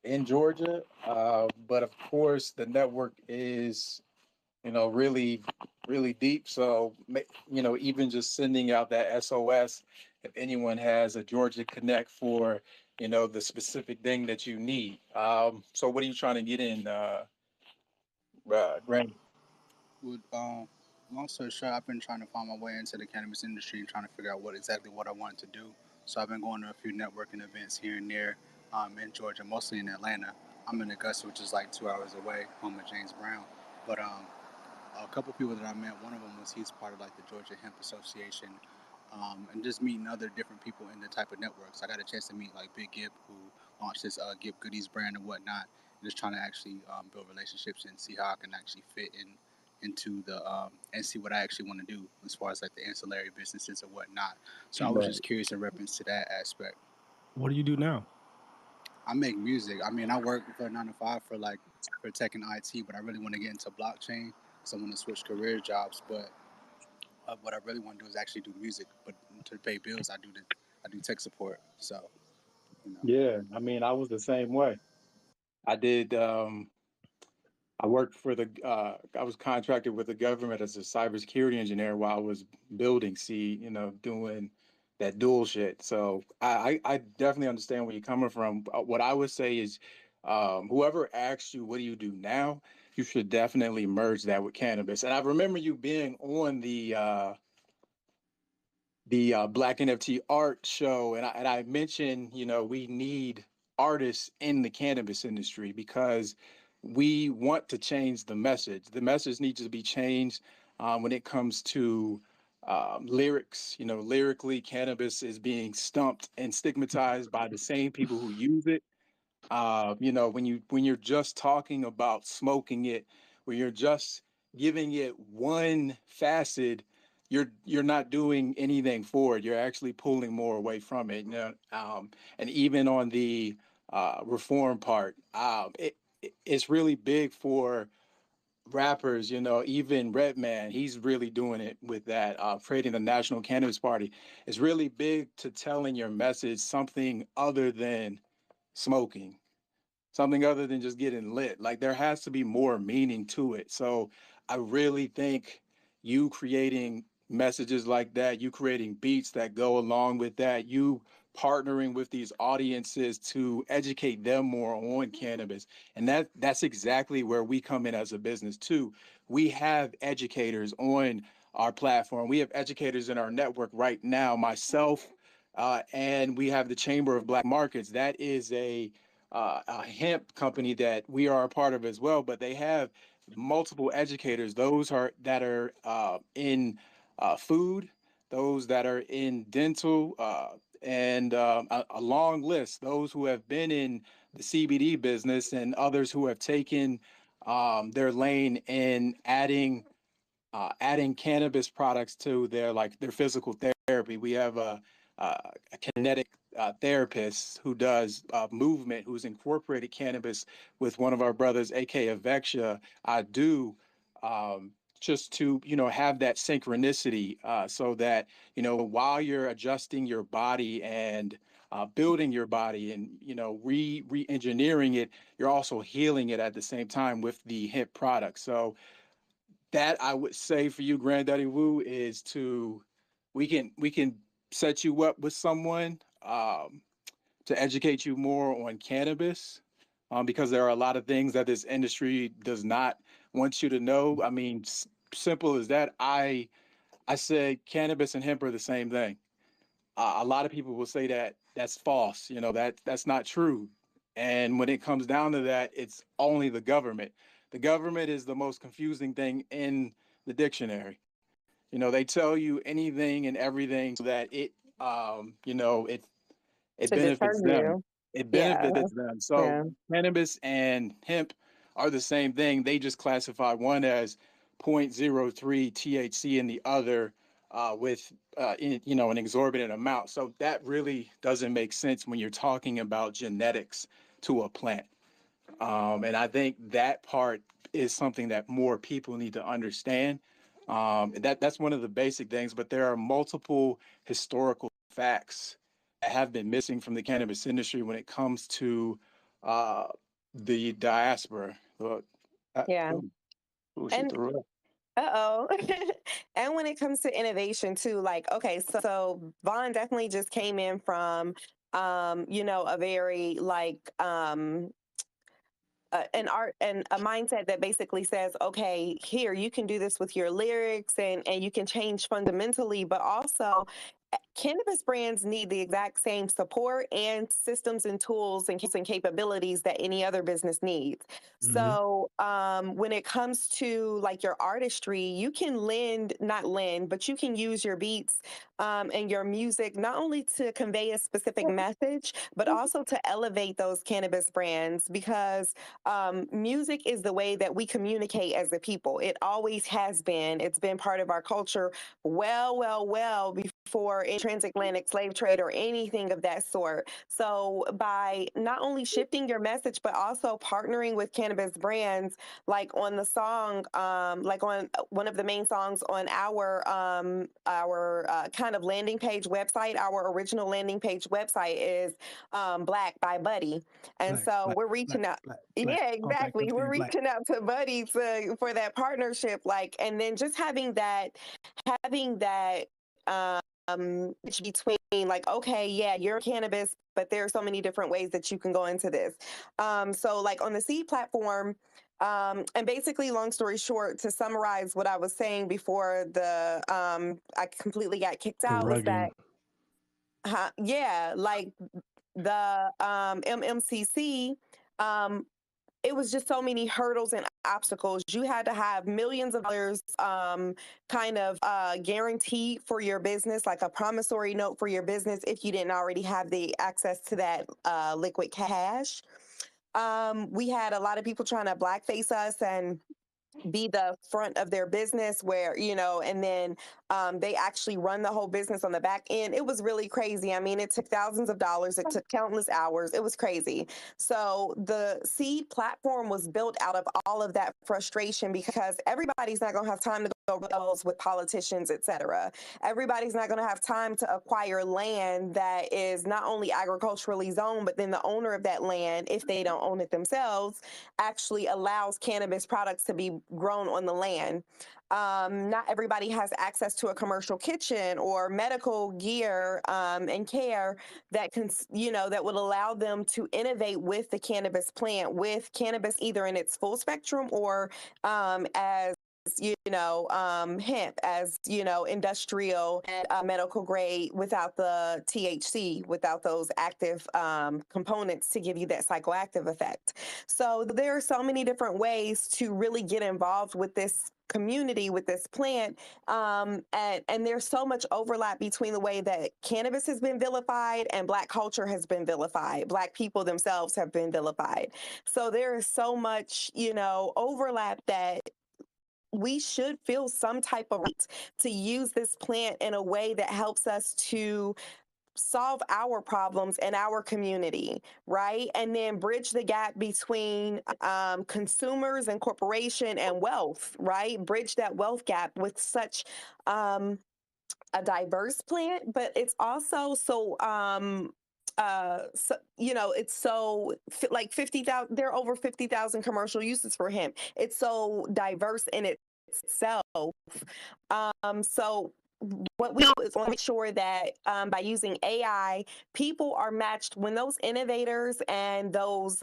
in Georgia, but of course the network is really, really deep. So, even just sending out that SOS, if anyone has a Georgia Connect for, the specific thing that you need. So what are you trying to get in, Grant? Would long story short, I've been trying to find my way into the cannabis industry and trying to figure out what I wanted to do. So I've been going to a few networking events here and there in Georgia, mostly in Atlanta. I'm in Augusta, which is like 2 hours away, home of James Brown. But a couple people that I met, one of them he's part of like the Georgia Hemp Association, and just meeting other different people in the type of networks. I got a chance to meet like Big Gip, who launched this Gip Goodies brand and whatnot. And just trying to actually build relationships and see how I can actually fit into the and see what I actually want to do as far as like the ancillary businesses or whatnot. So I was Right. just curious in reference to that aspect. What do you do now? I make music. I mean, I work for a 9 to 5 for tech and IT, but I really want to get into blockchain. So I want to switch career jobs. But what I really want to do is actually do music. But to pay bills, I do tech support. So you know. Yeah, I mean, I was the same way. I did. I worked for I was contracted with the government as a cybersecurity engineer while I was building Ceed, doing that dual shit. So I definitely understand where you're coming from. What I would say is, whoever asks you, what do you do now? You should definitely merge that with cannabis. And I remember you being on the Black NFT art show, and I mentioned, we need artists in the cannabis industry because we want to change the message. The message needs to be changed when it comes to lyrics. Lyrically, cannabis is being stumped and stigmatized by the same people who use it. When you're just talking about smoking it, when you're just giving it one facet, you're not doing anything for it. You're actually pulling more away from it. And even on the reform part, it's really big for rappers. Even Redman, he's really doing it with that, creating the National Cannabis Party. It's really big to telling your message something other than smoking, something other than just getting lit. Like there has to be more meaning to it. So I really think you creating messages like that, you creating beats that go along with that, you partnering with these audiences to educate them more on cannabis. And that's exactly where we come in as a business too. We have educators on our platform. We have educators in our network right now, myself, and we have the Chamber of Black Markets. That is a hemp company that we are a part of as well, but they have multiple educators. Those that are in food, those that are in dental, and a long list. Those who have been in the CBD business, and others who have taken their lane in adding cannabis products to their physical therapy. We have a kinetic therapist who does movement, who's incorporated cannabis with one of our brothers, aka Avexia. I do just to have that synchronicity, so that while you're adjusting your body and building your body and re-engineering it, you're also healing it at the same time with the hemp product. So that I would say for you, Granddaddy Woo, is we can set you up with someone to educate you more on cannabis, because there are a lot of things that this industry does not want you to know. I mean, simple as that. I said cannabis and hemp are the same thing. A lot of people will say that that's false. That's not true. And when it comes down to that, it's only the government. The government is the most confusing thing in the dictionary. They tell you anything and everything so that it To deter benefits them. you. It Yeah. benefits them. So Yeah. cannabis and hemp are the same thing. They just classify one as zero point zero 0.03 THC and the other with an exorbitant amount. So that really doesn't make sense when you're talking about genetics to a plant. And I think that part is something that more people need to understand. That's one of the basic things, but there are multiple historical facts that have been missing from the cannabis industry when it comes to uh, the diaspora. Yeah. Ooh, she And threw up. Uh-oh. And when it comes to innovation too, like, okay, so Vaughn definitely just came in from a very like an art and a mindset that basically says, okay, here you can do this with your lyrics and you can change fundamentally, but also cannabis brands need the exact same support and systems and tools and capabilities that any other business needs. Mm-hmm. So when it comes to like your artistry, you can not lend, but you can use your beats and your music not only to convey a specific message, but also to elevate those cannabis brands because music is the way that we communicate as a people. It always has been. It's been part of our culture well before transatlantic slave trade or anything of that sort. So by not only shifting your message, but also partnering with cannabis brands, like on the song, like on one of the main songs on our kind of landing page website, our original landing page website is Black by Buddy. And Black, so black, we're black, reaching out. black, black. Yeah, All black exactly. don't We're stand black. reaching out to Buddy for that partnership, like, and then just having that between like, okay, yeah, you're cannabis, but there are so many different ways that you can go into this. So like on the Seed platform, and basically, long story short, to summarize what I was saying before I completely got kicked The out was that, rugging. yeah, like the MMCC, um, it was just so many hurdles and obstacles. You had to have millions of dollars kind of guaranteed for your business, like a promissory note for your business if you didn't already have the access to that liquid cash. We had a lot of people trying to blackface us and be the front of their business where and then they actually run the whole business on the back end. It was really crazy. I mean, it took thousands of dollars, it took countless hours, it was crazy. So the Seed platform was built out of all of that frustration because everybody's not going to have time to go those with politicians, etc. Everybody's not going to have time to acquire land that is not only agriculturally zoned, but then the owner of that land, if they don't own it themselves, actually allows cannabis products to be grown on the land. Not everybody has access to a commercial kitchen or medical gear and care that can, that would allow them to innovate with the cannabis plant, with cannabis either in its full spectrum or as hemp, as industrial and medical grade without the THC, without those active components to give you that psychoactive effect. So there are so many different ways to really get involved with this community, with this plant, and there's so much overlap between the way that cannabis has been vilified and Black culture has been vilified. Black people themselves have been vilified. So there is so much overlap that we should feel some type of right to use this plant in a way that helps us to solve our problems in our community, right? And then bridge the gap between consumers and corporation and wealth, right? Bridge that wealth gap with such a diverse plant, but it's also it's so like 50,000, there are over 50,000 commercial uses for hemp. It's so diverse in itself. So what we do is want to make sure that by using AI, people are matched when those innovators and those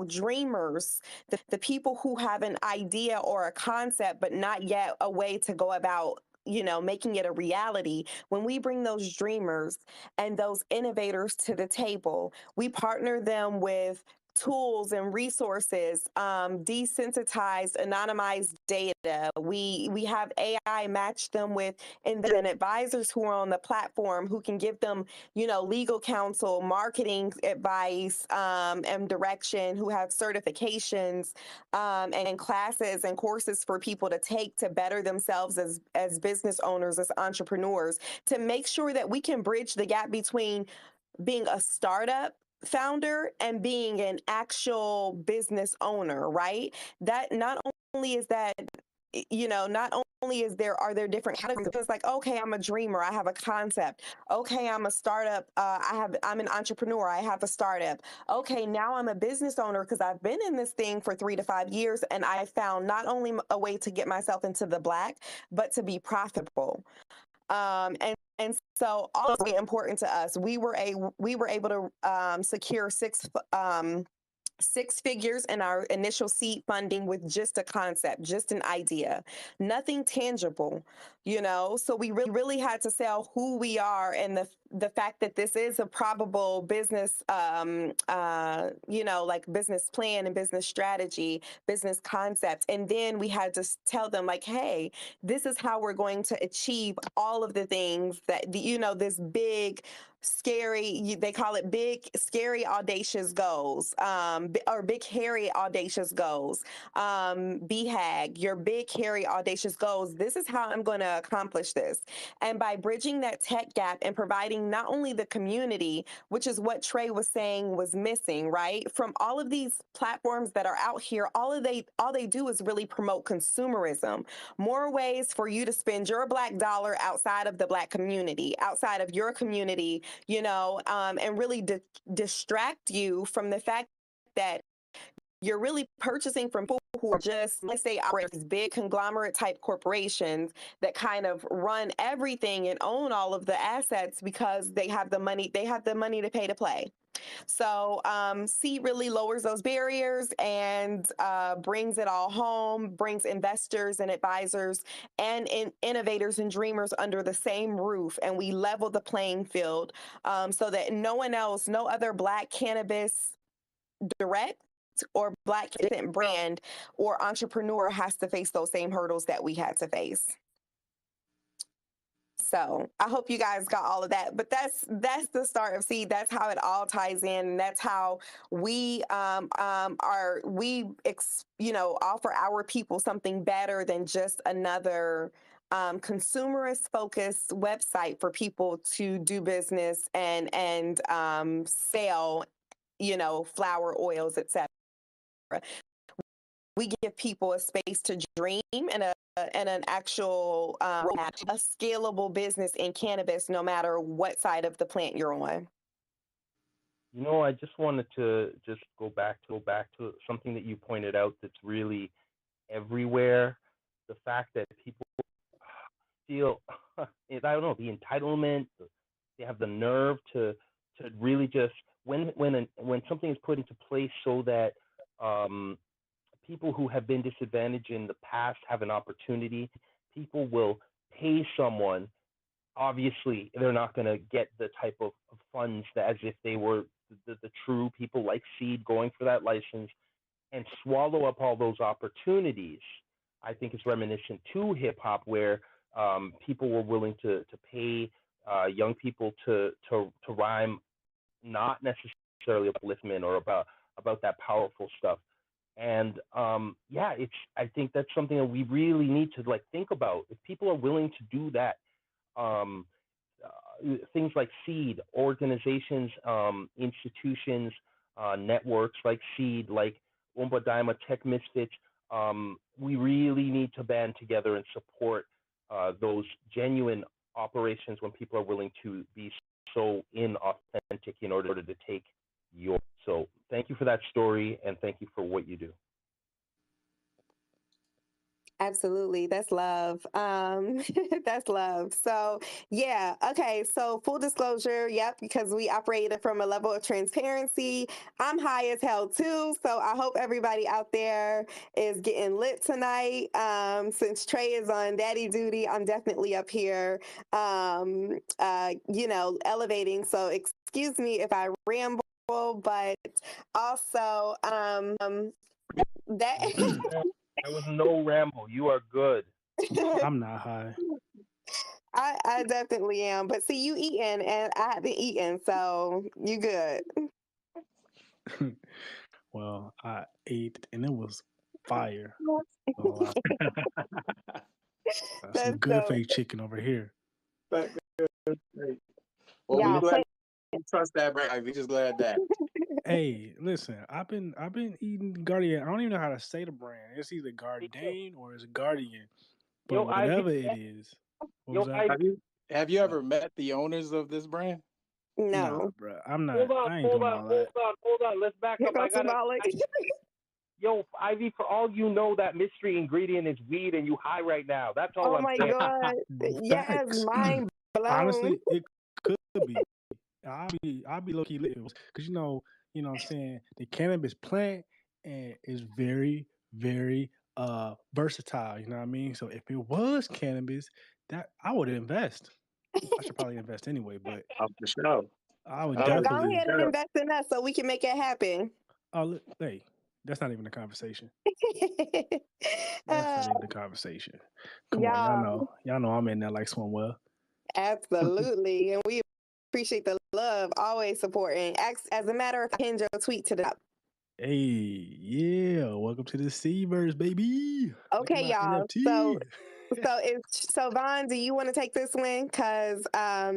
dreamers, the people who have an idea or a concept, but not yet a way to go about making it a reality. When we bring those dreamers and those innovators to the table, we partner them with tools and resources, desensitized, anonymized data. We have AI match them with and advisors who are on the platform who can give them, legal counsel, marketing advice, and direction, who have certifications and classes and courses for people to take to better themselves as business owners, as entrepreneurs, to make sure that we can bridge the gap between being a startup founder and being an actual business owner, right? That not only is that, not only are there different categories. It's like, okay, I'm a dreamer, I have a concept. Okay, I'm a startup. I'm an entrepreneur. I have a startup. Okay, now I'm a business owner because I've been in this thing for 3 to 5 years, and I found not only a way to get myself into the black, but to be profitable. And so all is really important to us. We were able to secure six figures in our initial seed funding with just a concept, just an idea, nothing tangible, So we really had to sell who we are and the fact that this is a probable business, like business plan and business strategy, business concept. And then we had to tell them like, hey, this is how we're going to achieve all of the things that, this big, scary, they call it big, scary, audacious goals, or big, hairy, audacious goals. BHAG, your big, hairy, audacious goals. This is how I'm going to accomplish this. And by bridging that tech gap and providing not only the community, which is what Trey was saying was missing, right? From all of these platforms that are out here, all they do is really promote consumerism. More ways for you to spend your black dollar outside of the black community, outside of your community, and really distract you from the fact that you're really purchasing from people who are just, let's say, operate these big conglomerate type corporations that kind of run everything and own all of the assets because they have the money to pay to play. So Ceed really lowers those barriers and brings it all home, brings investors and advisors and innovators and dreamers under the same roof. And we level the playing field so that no other Black cannabis direct or Black brand or entrepreneur has to face those same hurdles that we had to face. So I hope you guys got all of that. But that's the start of Ceed. That's how it all ties in. And that's how we offer our people something better than just another consumerist focused website for people to do business and sell, flower, oils, etc. We give people a space to dream and an actual a scalable business in cannabis, no matter what side of the plant you're on. I just wanted to just go back to something that you pointed out that's really everywhere. The fact that people feel, I don't know, the entitlement, they have the nerve to really just, when something is put into place so that people who have been disadvantaged in the past have an opportunity, people will pay someone. Obviously, they're not going to get the type of funds that as if they were the true people like Ceed going for that license and swallow up all those opportunities. I think it's reminiscent to hip hop where people were willing to pay young people to rhyme, not necessarily upliftment or about that powerful stuff. And I think that's something that we really need to think about. If people are willing to do that, things like Ceed, organizations, institutions, networks like Ceed, like Onpoint, Tech Misfits, we really need to band together and support those genuine operations when people are willing to be so inauthentic in order to take your. So thank you for that story, and thank you for what you do. Absolutely. That's love. That's love. So yeah. Okay. So full disclosure. Yep. Because we operated from a level of transparency. I'm high as hell too. So I hope everybody out there is getting lit tonight. Since Trey is on daddy duty, I'm definitely up here, elevating. So excuse me if I ramble, but also, that There was no ramble. You are good. I'm not high. I definitely am. But see, you eating and I haven't eaten, so you good. Well, I ate and it was fire. So, some good fake chicken over here. Well, Yeah, we glad you trust that, right? We just glad that. Hey, listen, I've been eating Guardian. I don't even know how to say the brand. It's either Gardein or it's Guardian. But Yo, Ivy. whatever it is, what was Yo, that? Ivy. Have you ever met the owners of this brand? Nah, No. bro. I'm Hold not. on, I ain't hold doing on, all hold that. on, hold on. Let's back Here up. goes symbolic. Yo, Ivy, for all you know, that mystery ingredient is weed, and you high right now. That's all Oh I'm my saying. God. Yes, Facts. mind blown. Honestly, it could be. I'll be low key lit because what I'm saying, the cannabis plant is very very versatile. You know what I mean? So if it was cannabis, that I would invest. I should probably invest anyway, but Oh, for sure. I would Oh, Yeah, for go definitely. ahead and sure. invest in us so we can make it happen. Oh, look, hey, that's not even a conversation. That's Uh, not even a conversation. Come on, y'all, y'all know I'm in there like Swimwell. absolutely. And we appreciate the love, always supporting. As a matter of fact, pinned your tweet to the top. Hey, yeah, welcome to the Seaverse, baby. Look at Okay, my y'all. NFT. So Vaughn, do you want to take this one? Because I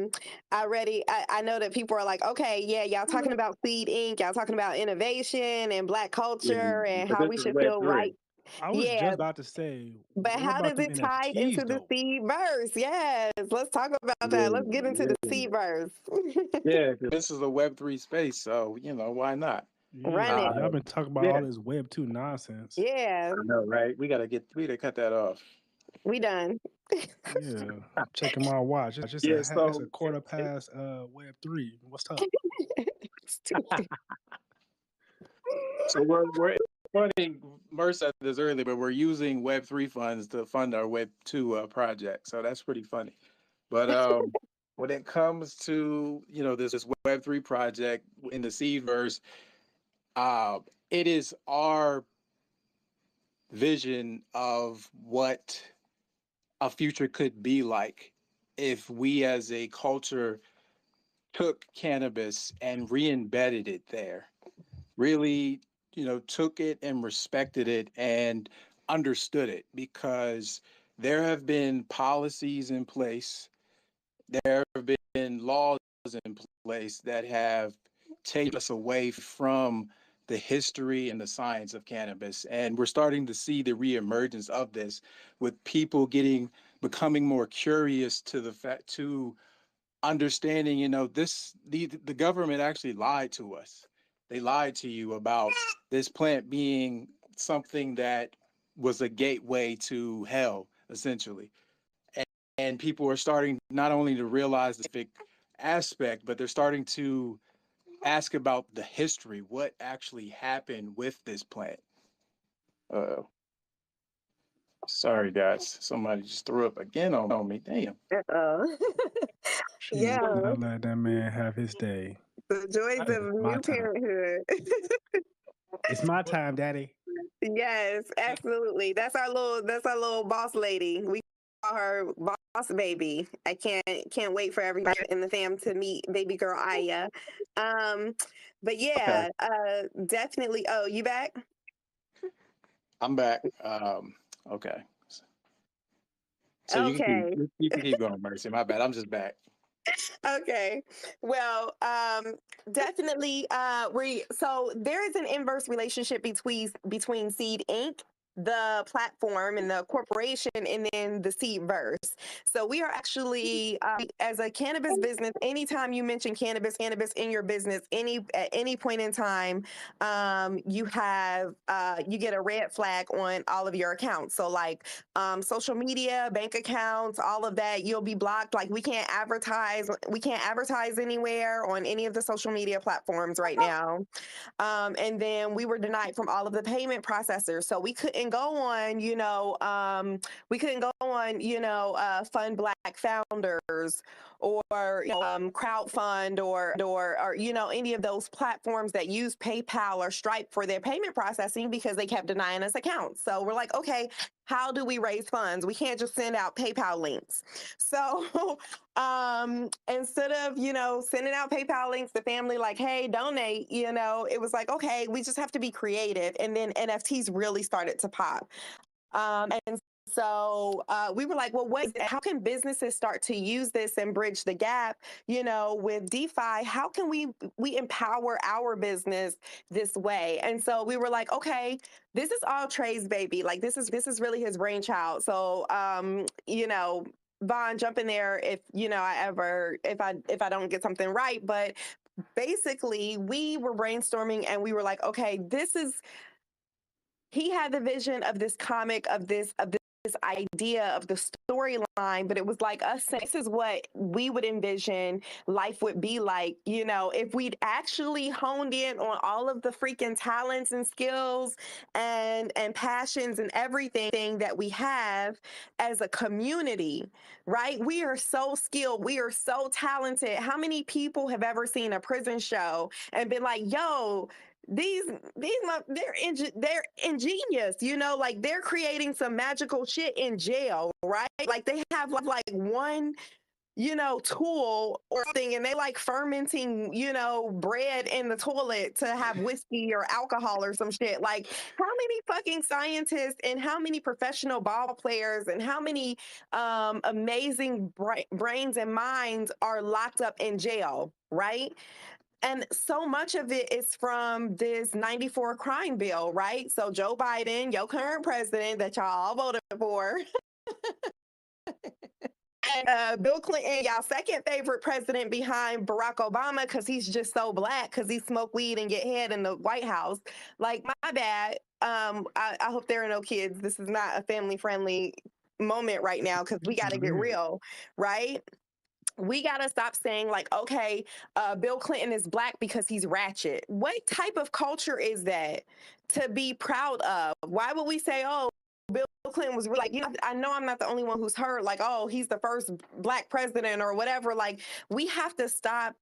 know that people are like, okay, yeah, y'all talking about Seed Inc., y'all talking about innovation and Black Yeah, culture and but how this we is should Web feel three. right. I was Yeah, just about to say, but what how about does them it tie NFTs into the though? Seed verse? Yes, let's talk about that. Yeah, Let's get into the yeah, Seed verse. yeah. 'Cause this is a Web3 space, so why not? Run Yeah, it. y'all been talking about Yeah, all this Web 2 nonsense. Yeah, I know, right? We gotta cut that off. we done. Yeah, checking my watch. Yeah, It's a so quarter past Web 3. What's up? Stupid. so we're funding. Merce said this earlier, but we're using Web3 funds to fund our Web2 project. So that's pretty funny. But when it comes to this Web3 project in the Seedverse, uh, it is our vision of what a future could be like if we as a culture took cannabis and re-embedded it there, really, took it and respected it and understood it, because there have been policies in place, there have been laws in place that have taken us away from the history and the science of cannabis. And we're starting to see the reemergence of this, with people becoming more curious to the fact, to understanding, the government actually lied to us. They lied to you about this plant being something that was a gateway to hell, essentially. And people are starting not only to realize the specific aspect, but they're starting to ask about the history, what actually happened with this plant. Uh, Sorry, guys. Somebody just threw up again on me. Damn. Uh-oh. She Yeah, not let that man have his day. the joys Said of it's my new time. parenthood. It's my time, daddy. Yes, absolutely. That's our little boss lady. We call her boss baby. I can't wait for everybody in the fam to meet baby girl Aya. Um, but Okay. yeah, definitely. Oh, you back? I'm back. Okay. So Okay. you can keep going, Mercy. My bad. I'm just back. Okay. Well, definitely. So there is an inverse relationship between Seed Inc., the platform and the corporation, and then the Seed verse. So we are actually, as a cannabis business, anytime you mention cannabis in your business, at any point in time, you get a red flag on all of your accounts. So like social media, bank accounts, all of that, you'll be blocked. Like we can't advertise anywhere on any of the social media platforms right now. And then we were denied from all of the payment processors. So we couldn't go on, Fund Black Founders or crowdfund or any of those platforms that use PayPal or Stripe for their payment processing, because they kept denying us accounts. So we're like, okay, how do we raise funds? We can't just send out PayPal links. So instead of sending out PayPal links to family like, hey, donate, it was like, okay, we just have to be creative. And then NFTs really started to pop. And so we were like, well, how can businesses start to use this and bridge the gap, with DeFi? How can we empower our business this way? And so we were like, okay, this is all Trey's baby. Like this is really his brainchild. So Vaughn, jump in there if I don't get something right. But basically we were brainstorming and we were like, okay, he had the vision of this comic, of this idea of the storyline, but it was like us saying, this is what we would envision life would be like, if we'd actually honed in on all of the freaking talents and skills and passions and everything that we have as a community, right? We are so skilled. We are so talented. How many people have ever seen a prison show and been like, yo, these they're ingenious, like they're creating some magical shit in jail, right? Like they have like one tool or thing, and they like fermenting bread in the toilet to have whiskey or alcohol or some shit. Like, how many fucking scientists and how many professional ball players and how many amazing brains and minds are locked up in jail, right? And so much of it is from this 94 crime bill, right? So Joe Biden, your current president that y'all all voted for, and Bill Clinton, y'all second favorite president behind Barack Obama, because he's just so black, because he smoke weed and get head in the White House. Like, my bad. I hope there are no kids. This is not a family-friendly moment right now, because we got to get real, right? We got to stop saying like, okay, Bill Clinton is black because he's ratchet. What type of culture is that to be proud of? Why would we say, oh, Bill Clinton was like, I know I'm not the only one who's heard like, oh, he's the first black president or whatever. Like, we have to stop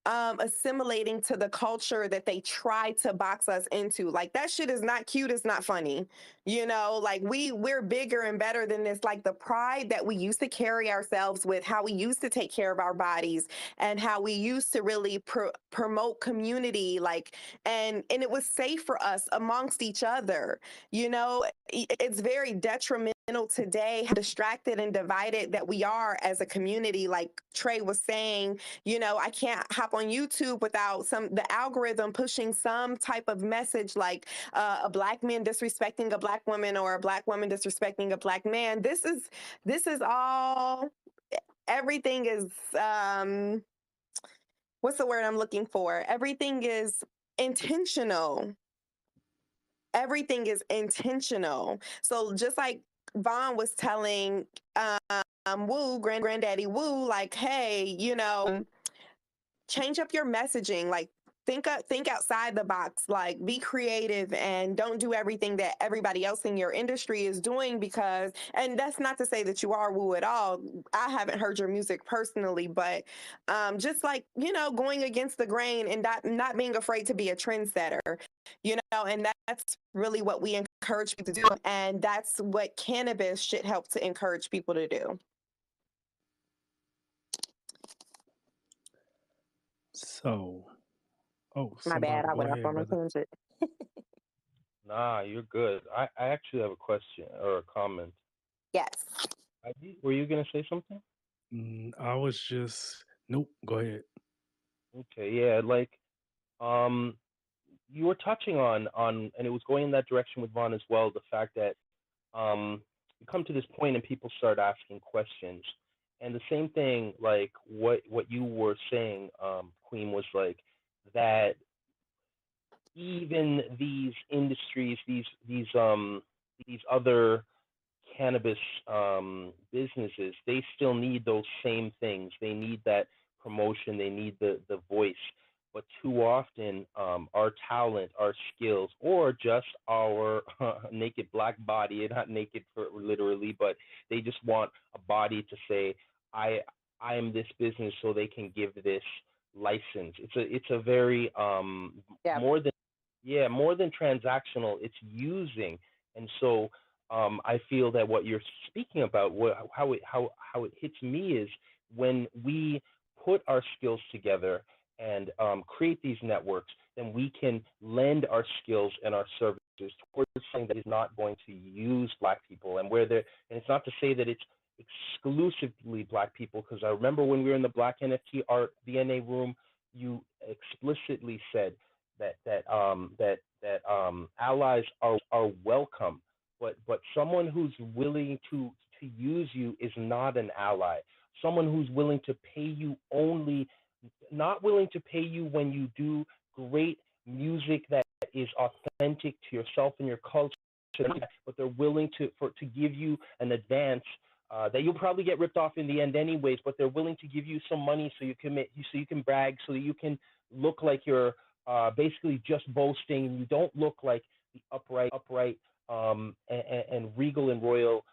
assimilating to the culture that they try to box us into. Like, that shit is not cute. It's not funny. Like we're bigger and better than this. Like, the pride that we used to carry ourselves with, how we used to take care of our bodies and how we used to really promote community, like, and it was safe for us amongst each other. It's very detrimental today, how distracted and divided that we are as a community. Like Trey was saying, I can't hop on YouTube without the algorithm pushing some type of message like a black man disrespecting a black woman or a black woman disrespecting a black man. This is all, everything is what's the word I'm looking for? Everything is intentional. Everything is intentional. So just like Vaughn was telling Woo, granddaddy Woo, like, hey, change up your messaging, like think outside the box, like be creative and don't do everything that everybody else in your industry is doing, because, and that's not to say that you are Woo at all. I haven't heard your music personally, but just like, going against the grain and not being afraid to be a trendsetter, and that's really what we encourage people to do. And that's what cannabis should help to encourage people to do. So, My bad, I go went up ahead, on my brother. tangent. Nah, you're good. I actually have a question or a comment. Yes. Were you gonna say something? I was just, nope, go ahead. Okay, yeah, like, you were touching on, and it was going in that direction with Vaughn as well. The fact that you come to this point and people start asking questions, and the same thing, like what you were saying, Queen, was like that even these industries, these other cannabis businesses, they still need those same things. They need that promotion. They need the voice. But too often, our talent, our skills, or just our naked black body, and not naked for literally, but they just want a body to say, I am this business, so they can give this license. It's a very more than transactional. It's using, and so I feel that what you're speaking about, how it hits me, is when we put our skills together and create these networks, then we can lend our skills and our services towards something that is not going to use black people, and where they're, and it's not to say that it's exclusively black people, because I remember when we were in the Black NFT Art DNA room, you explicitly said that allies are welcome, but someone who's willing to use you is not an ally. Someone who's willing to pay you only, not willing to pay you when you do great music that is authentic to yourself and your culture, but they're willing to give you an advance that you'll probably get ripped off in the end anyways, but they're willing to give you some money so you can brag, so that you can look like you're basically just boasting, and you don't look like the upright and regal and royal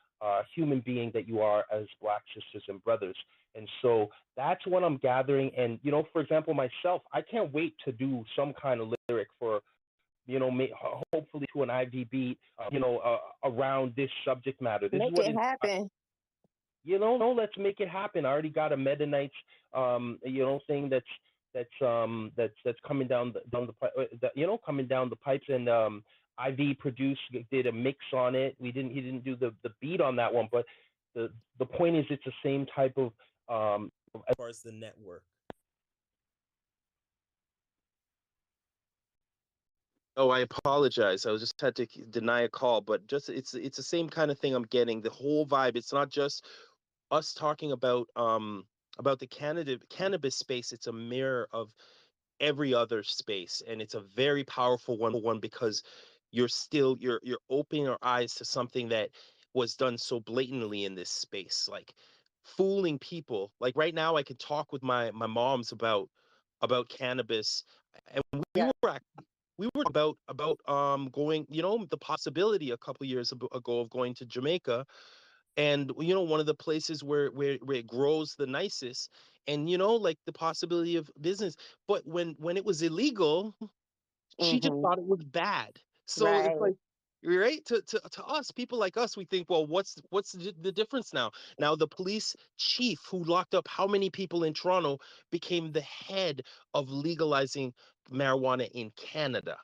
human being that you are as black sisters and brothers. And so that's what I'm gathering. And for example, myself, I can't wait to do some kind of lyric for hopefully to an IV beat, around this subject matter. This Make is what it happen. let's make it happen. I already got a Meta Knights, thing that's coming down the coming down the pipes, and IV did a mix on it. He didn't do the beat on that one, but the point is it's the same type of as far as the network. Oh, I apologize. I just had to deny a call, but just it's the same kind of thing I'm getting. The whole vibe. It's not just us talking about the cannabis space. It's a mirror of every other space, and it's a very powerful one because you're opening our eyes to something that was done so blatantly in this space, like fooling people. Like right now, I could talk with my moms about cannabis, and we were about going, the possibility a couple years ago of going to Jamaica, and one of the places where it grows the nicest, and like the possibility of business. But when it was illegal, she just thought it was bad. So it's like, right, to us, people like us, we think, well, what's the difference now? Now the police chief who locked up how many people in Toronto became the head of legalizing marijuana in Canada.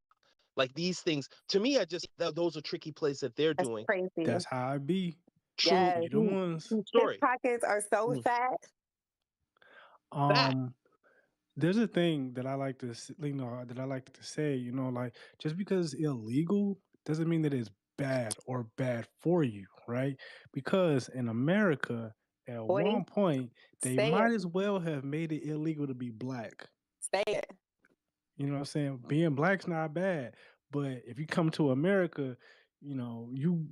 Like these things, to me, those are tricky plays that they're That's doing. crazy. That's how I be. True, Yes. Be the ones. true His story. pockets are so fat. That There's a thing that I like to say, like just because it's illegal doesn't mean that it's bad or bad for you, right? Because in America, at Boy, one point, they say might it. as well have made it illegal to be black. Say it. You know what I'm saying? Being black's not bad, but if you come to America, you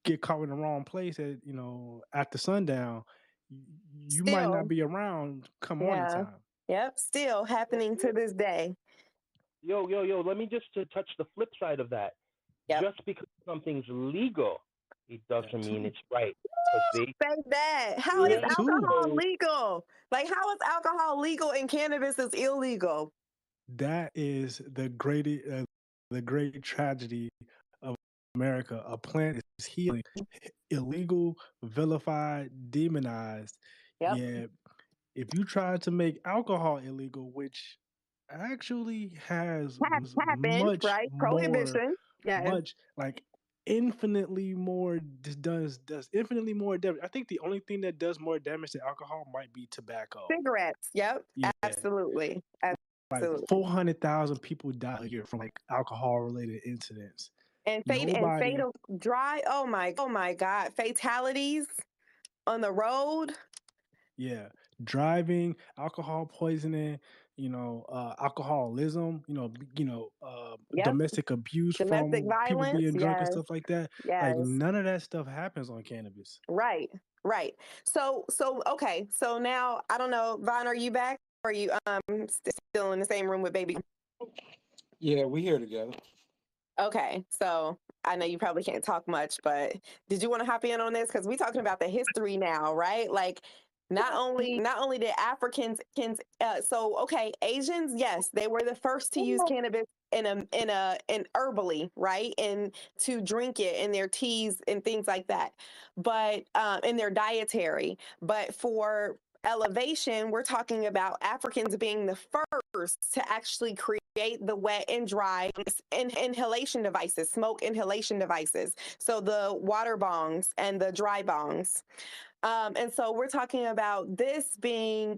get caught in the wrong place after sundown, you might not Still. be around come morning Yeah. time. Yep. Still happening to this day. Yo, let me just touch the flip side of that. Yep. Just because something's legal, it doesn't mean too. it's right. Because Say that. How is That too. alcohol legal? Like, how is alcohol legal and cannabis is illegal? That is the great tragedy of America. A plant is healing, illegal, vilified, demonized. Yep. Yet, if you try to make alcohol illegal, which actually has Happened, much right? more, Prohibition. Yes. much like infinitely more does infinitely more damage. I think the only thing that does more damage to alcohol might be tobacco. Cigarettes. Yep. Yeah. Absolutely. Like Absolutely. 400,000 people die a year from like alcohol related incidents. And Nobody, fatal dry. Oh my God. Fatalities on the road. yeah, driving, alcohol poisoning, alcoholism, Yep. domestic abuse Domestic from people violence. being drunk and Yes. stuff like that. Yes. Like none of that stuff happens on cannabis. Right. So okay. So now I don't know, Vaughn, are you back? Or are you still in the same room with baby? Yeah, we here together. Okay. So I know you probably can't talk much, but did you want to hop in on this? Because we're talking about the history now, right? Like not only did Africans Asians, yes, they were the first to use cannabis in herbally, right? And to drink it in their teas and things like that. But in their dietary. But for elevation, we're talking about Africans being the first to actually create the wet and dry inhalation devices, smoke inhalation devices. So the water bongs and the dry bongs. And so we're talking about this being,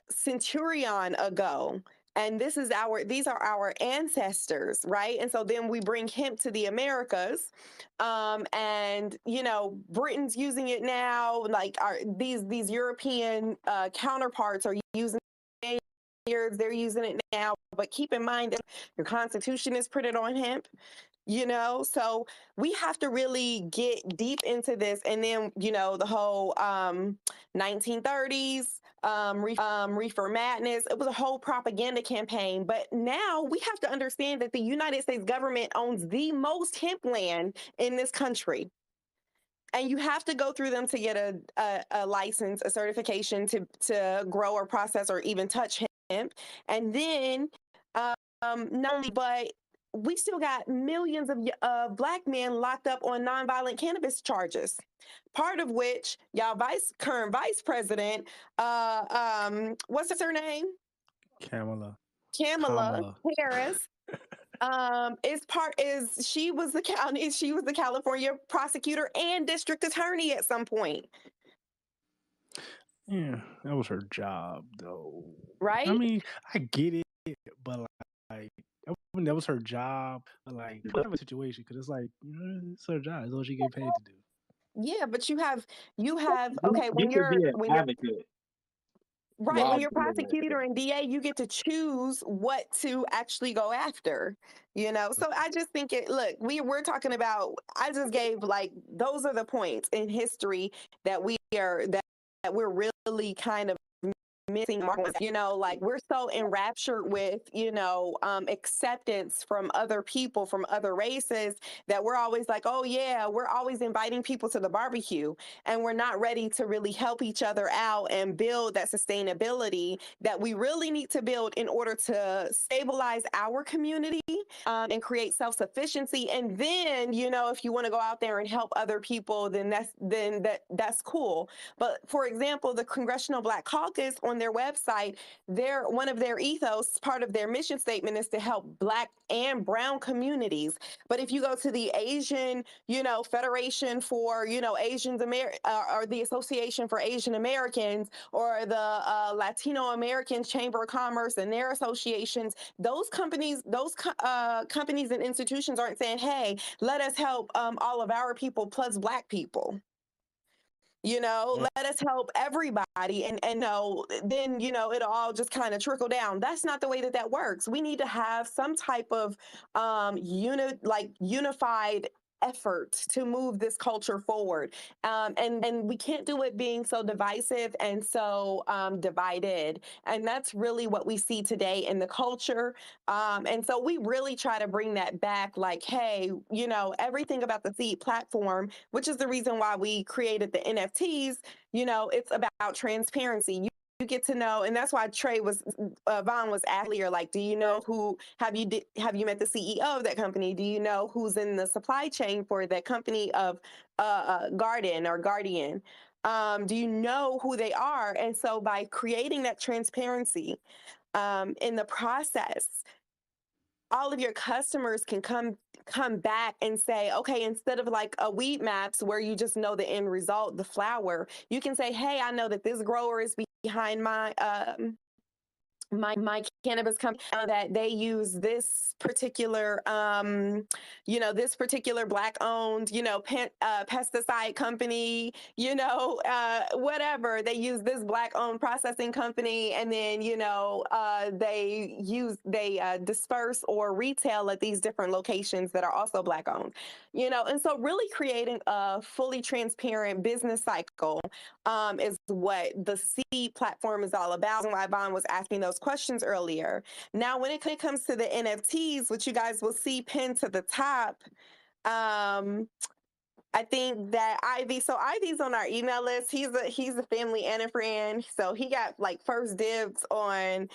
centurion ago. And these are our ancestors, right? And so then we bring hemp to the Americas, and Britain's using it now. Like these European counterparts are using it. They're using it now. But keep in mind that your Constitution is printed on hemp. So we have to really get deep into this. And then the whole 1930s reefer madness, it was a whole propaganda campaign. But now we have to understand that the United States government owns the most hemp land in this country, and you have to go through them to get a license, a certification to grow or process or even touch hemp. And then not only, but we still got millions of Black men locked up on nonviolent cannabis charges. Part of which y'all current vice president, what's her name? Kamala Harris. She was the California prosecutor and district attorney at some point. Yeah, that was her job, though. Right? I mean, I get it, but like that was her job. But like, whatever situation, because it's like it's her job. It's all she get paid to do. Yeah, but you have okay You could be an advocate. right, when you're prosecutor and DA, you get to choose what to actually go after, So I just think we're talking about, I just gave those are the points in history that we're really kind of missing, we're so enraptured with acceptance from other people, from other races, that we're always like, oh yeah, we're always inviting people to the barbecue, and we're not ready to really help each other out and build that sustainability that we really need to build in order to stabilize our community, and create self-sufficiency. And then if you want to go out there and help other people, then that's cool. But for example, the Congressional Black Caucus, on their website, one of their ethos, part of their mission statement, is to help Black and brown communities. But if you go to the Asian, Federation for, Asians or the Association for Asian Americans, or the Latino Americans Chamber of Commerce and their associations, those companies and institutions aren't saying, hey, let us help all of our people plus Black people. Let us help everybody, and then it'll all just kind of trickle down. That's not the way that works. We need to have some type of unified effort to move this culture forward, and we can't do it being so divisive and so divided. And that's really what we see today in the culture. And so we really try to bring that back, like, hey, everything about the Ceed platform, which is the reason why we created the NFTs, it's about transparency. You get to know, and that's why Vaughn was earlier, like, do you know have you met the CEO of that company? Do you know who's in the supply chain for that company of Guardian? Do you know who they are? And so by creating that transparency in the process, all of your customers can come back and say, okay, instead of like a weed maps where you just know the end result, the flower, you can say, hey, I know that this grower is behind my my cannabis company, that they use this particular this particular Black owned pesticide company, whatever, they use this Black owned processing company, and then they disperse or retail at these different locations that are also Black owned, and so really creating a fully transparent business cycle is what the Ceed platform is all about, and why Vaughn was asking those questions earlier. Now, when it comes to the NFTs, which you guys will see pinned to the top, I think that Ivy's on our email list. He's a family and a friend, so he got like first dibs on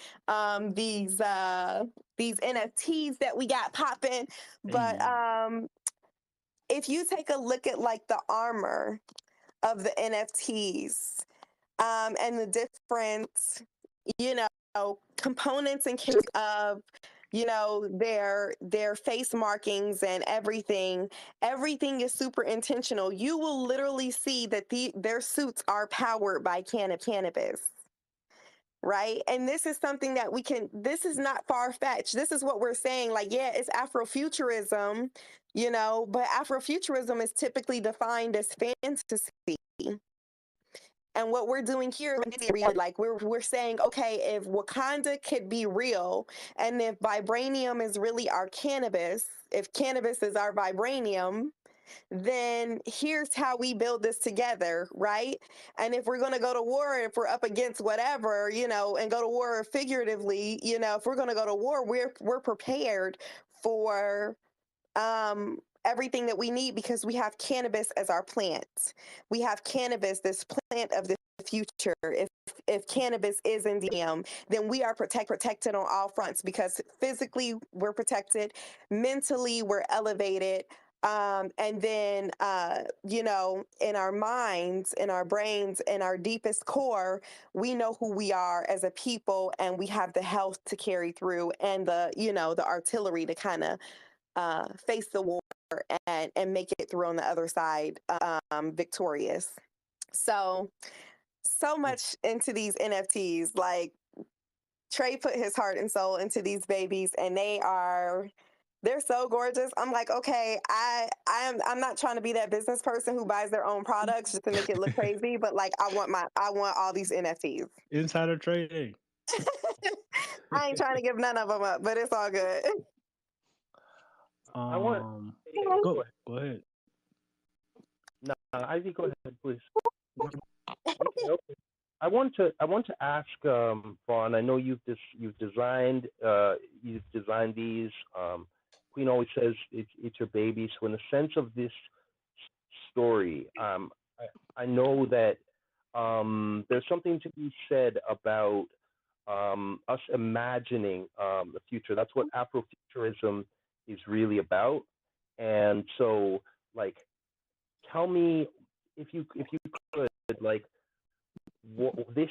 these NFTs that we got popping. But if you take a look at like the armor of the NFTs, and the different, components and of their face markings and everything is super intentional. You will literally see that their suits are powered by cannabis, right? And this is something that this is not far-fetched. This is what we're saying, like, yeah, it's Afrofuturism, but Afrofuturism is typically defined as fantasy. And what we're doing here, like we're saying, okay, if Wakanda could be real, and if vibranium is really our cannabis, if cannabis is our vibranium, then here's how we build this together, right? And if we're going to go to war, if we're up against whatever, and go to war figuratively, if we're going to go to war, we're prepared for everything that we need because we have cannabis as our plant. We have cannabis, this plant of the future. If cannabis is in DM, then we are protected on all fronts because physically we're protected, mentally we're elevated. And then, in our minds, in our brains, in our deepest core, we know who we are as a people, and we have the health to carry through and the artillery to kind of face the war and make it through on the other side victorious. So much into these NFTs. Like, Trey put his heart and soul into these babies, and they're so gorgeous. I'm like, okay, I'm not trying to be that business person who buys their own products just to make it look crazy, but like I want all these NFTs. Insider trading. I ain't trying to give none of them up, but it's all good. I want. Go ahead. No, Ivy, go ahead, please. Okay. I want to ask Vaughn. I know you've designed these. Queen always says it's your baby. So in the sense of this story, I know that there's something to be said about us imagining the future. That's what Afrofuturism is really about. And so, like, tell me if you could, like, what these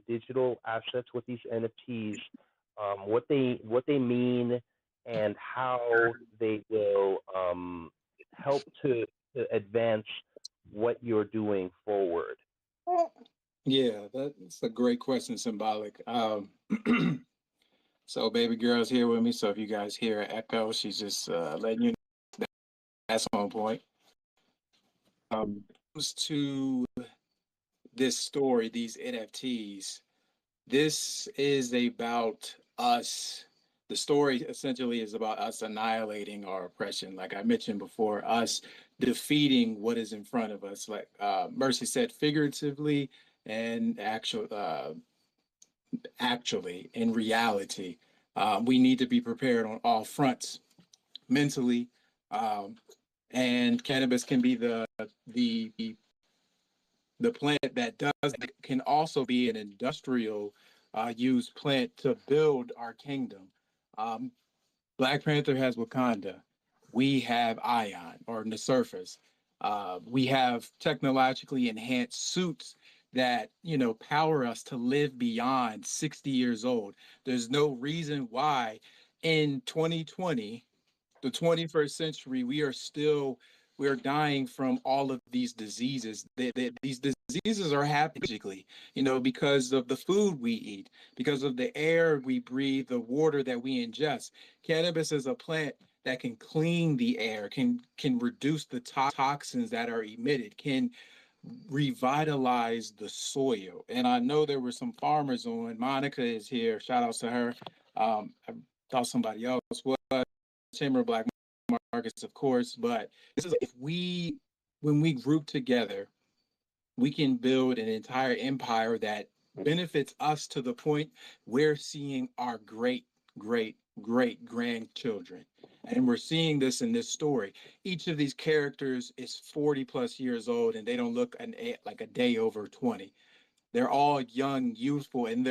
digital assets, what these NFTs, what they mean, and how they will help to advance what you're doing forward. Yeah, that's a great question, Symbolic. So baby girl's here with me. So if you guys hear an echo, she's just letting you know that's on point. Comes to this story, these NFTs, this is about us. The story essentially is about us annihilating our oppression. Like I mentioned before, us defeating what is in front of us. Like Mercy said, figuratively and actually, in reality, we need to be prepared on all fronts, mentally, and cannabis can be the plant that does. It can also be an industrial use plant to build our kingdom. Black Panther has Wakanda. We have Ion, or the surface. We have technologically enhanced suits that power us to live beyond 60 years old. There's no reason why in 2020, the 21st century, we're dying from all of these diseases. These diseases are happening, because of the food we eat, because of the air we breathe, the water that we ingest. Cannabis is a plant that can clean the air, can reduce the toxins that are emitted, can revitalize the soil. And I know there were some farmers on. Monica is here. Shout out to her. I thought somebody else was. Chamber of Black Markets, of course. But this is when we group together, we can build an entire empire that benefits us to the point we're seeing our great grandchildren. And we're seeing this in this story. Each of these characters is 40 plus years old, and they don't look like a day over 20. They're all young, youthful, and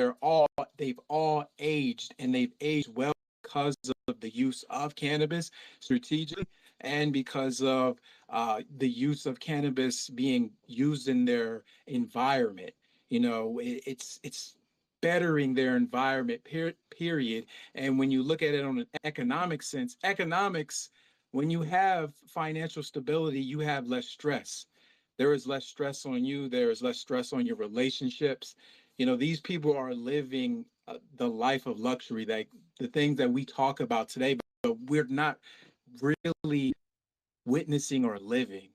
they've all aged, and they've aged well because of the use of cannabis strategically, and because of the use of cannabis being used in their environment. It's bettering their environment, period. And when you look at it on an economic sense, economics, when you have financial stability, you have less stress. There is less stress on you. There is less stress on your relationships. You know, these people are living the life of luxury, that the things that we talk about today, but we're not really witnessing or living.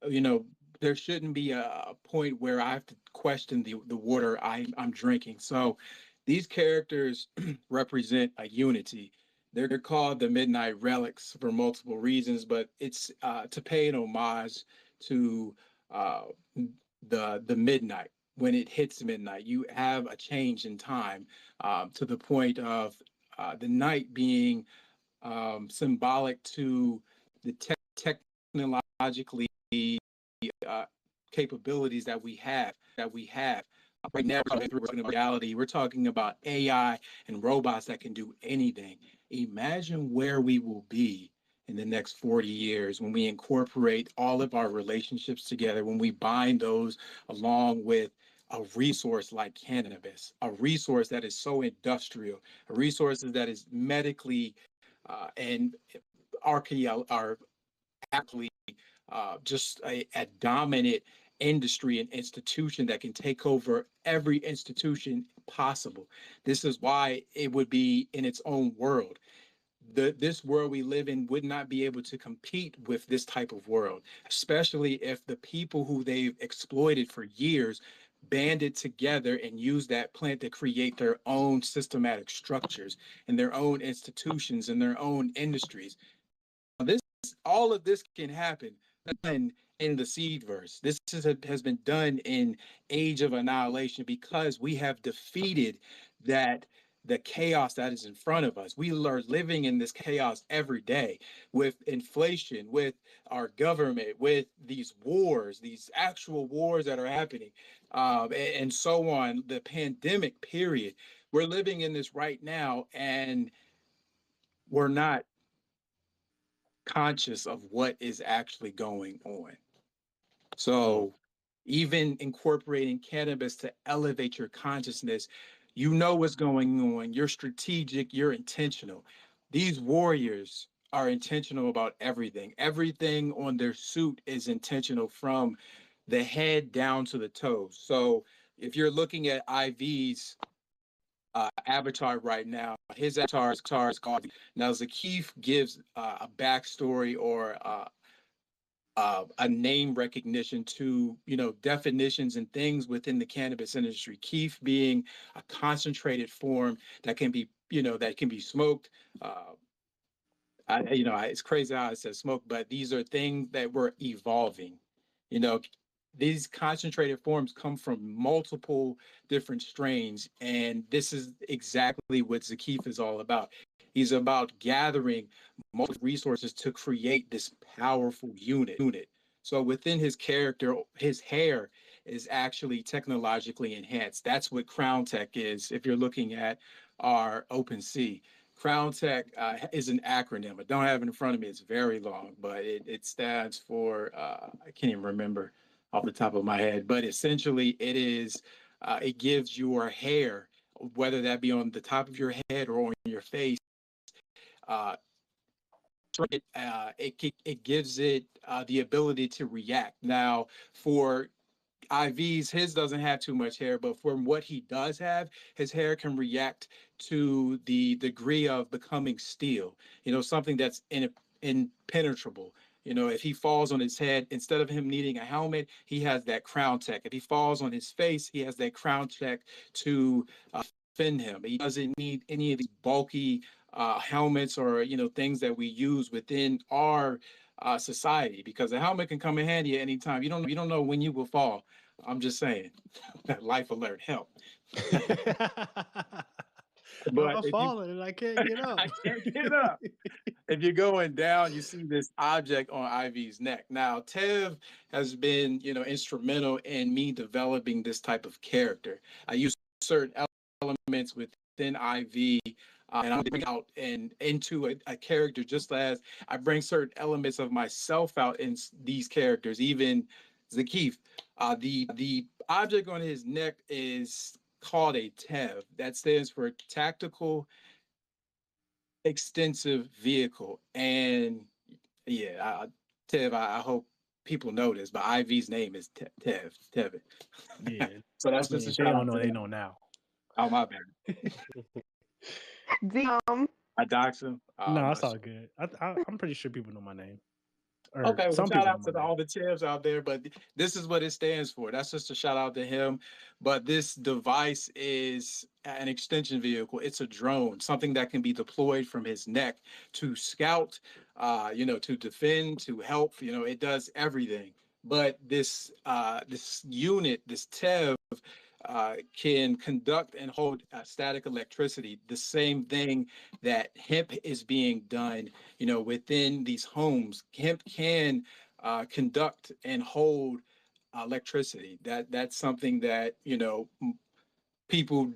You know, there shouldn't be a point where I have to question the water I'm drinking. So these characters represent a unity. They're called the Midnight Relics for multiple reasons, but it's to pay an homage to uh, the midnight. When it hits midnight, you have a change in time, to the point of the night being symbolic to the technologically uh, capabilities that we have. Right now, we're talking about reality. We're talking about AI and robots that can do anything. Imagine where we will be in the next 40 years when we incorporate all of our relationships together, when we bind those along with a resource like cannabis, a resource that is so industrial, a resource that is medically and are actually just a dominant industry and institution that can take over every institution possible. This is why it would be in its own world. This world we live in would not be able to compete with this type of world, especially if the people who they've exploited for years banded together and used that plant to create their own systematic structures and their own institutions and their own industries. This all of this can happen in the seed verse. This has been done in Age of Annihilation because we have defeated that the chaos that is in front of us. We are living in this chaos every day with inflation, with our government, with these wars, these actual wars that are happening, and so on. The pandemic period. We're living in this right now, and we're not conscious of what is actually going on. So, even incorporating cannabis to elevate your consciousness, you know what's going on. You're strategic, you're intentional. These warriors are intentional about everything. Everything on their suit is intentional from the head down to the toes. So, if you're looking at IV's avatar right now, his avatar is called. Now, Zakif gives a backstory or a name recognition to, you know, definitions and things within the cannabis industry. Keef being a concentrated form that can be, you know, that can be smoked. It's crazy how it says smoke, but these are things that we're evolving. You know, these concentrated forms come from multiple different strains, and this is exactly what Zakif is all about. He's about gathering multiple resources to create this powerful unit. So within his character, his hair is actually technologically enhanced. That's what Crown Tech is. If you're looking at our OpenSea, Crown Tech is an acronym. I don't have it in front of me. It's very long, but it stands for, I can't even remember off the top of my head, but essentially it gives your hair, whether that be on the top of your head or on your face, uh, it gives it the ability to react. Now, for IVs, his doesn't have too much hair, but from what he does have, his hair can react to the degree of becoming steel, you know, something that's impenetrable. You know, if he falls on his head, instead of him needing a helmet, he has that crown tech. If he falls on his face, he has that crown tech to defend him. He doesn't need any of these bulky helmets or, you know, things that we use within our society, because a helmet can come in handy at any time. You don't know when you will fall. I'm just saying. Life alert, help. But I'm if you falling and I can't get up. I can't get up. If you're going down, you see this object on Ivy's neck. Now, Tev has been, you know, instrumental in me developing this type of character. I use certain elements within IV, and I'm bring out and into a character, just as I bring certain elements of myself out in these characters. Even Zakif, the object on his neck is called a TEV. That stands for Tactical Extensive Vehicle. And yeah, Tev, I hope people know this, but IV's name is Tevin. Yeah. So that's I mean, just a if they shout don't out know, to they them. know now. Oh, my bad. I dox him. No, I'm that's not all sure. good. I'm pretty sure people know my name, or Okay, well, some shout people know out my to name. all the Chevs out there, but this is what it stands for. That's just a shout out to him. But this device is an extension vehicle. It's a drone, something that can be deployed from his neck to scout, to defend, to help. It does everything. But this unit, this TEV, can conduct and hold static electricity, the same thing that hemp is being done, within these homes. Hemp can conduct and hold electricity. That's something that, people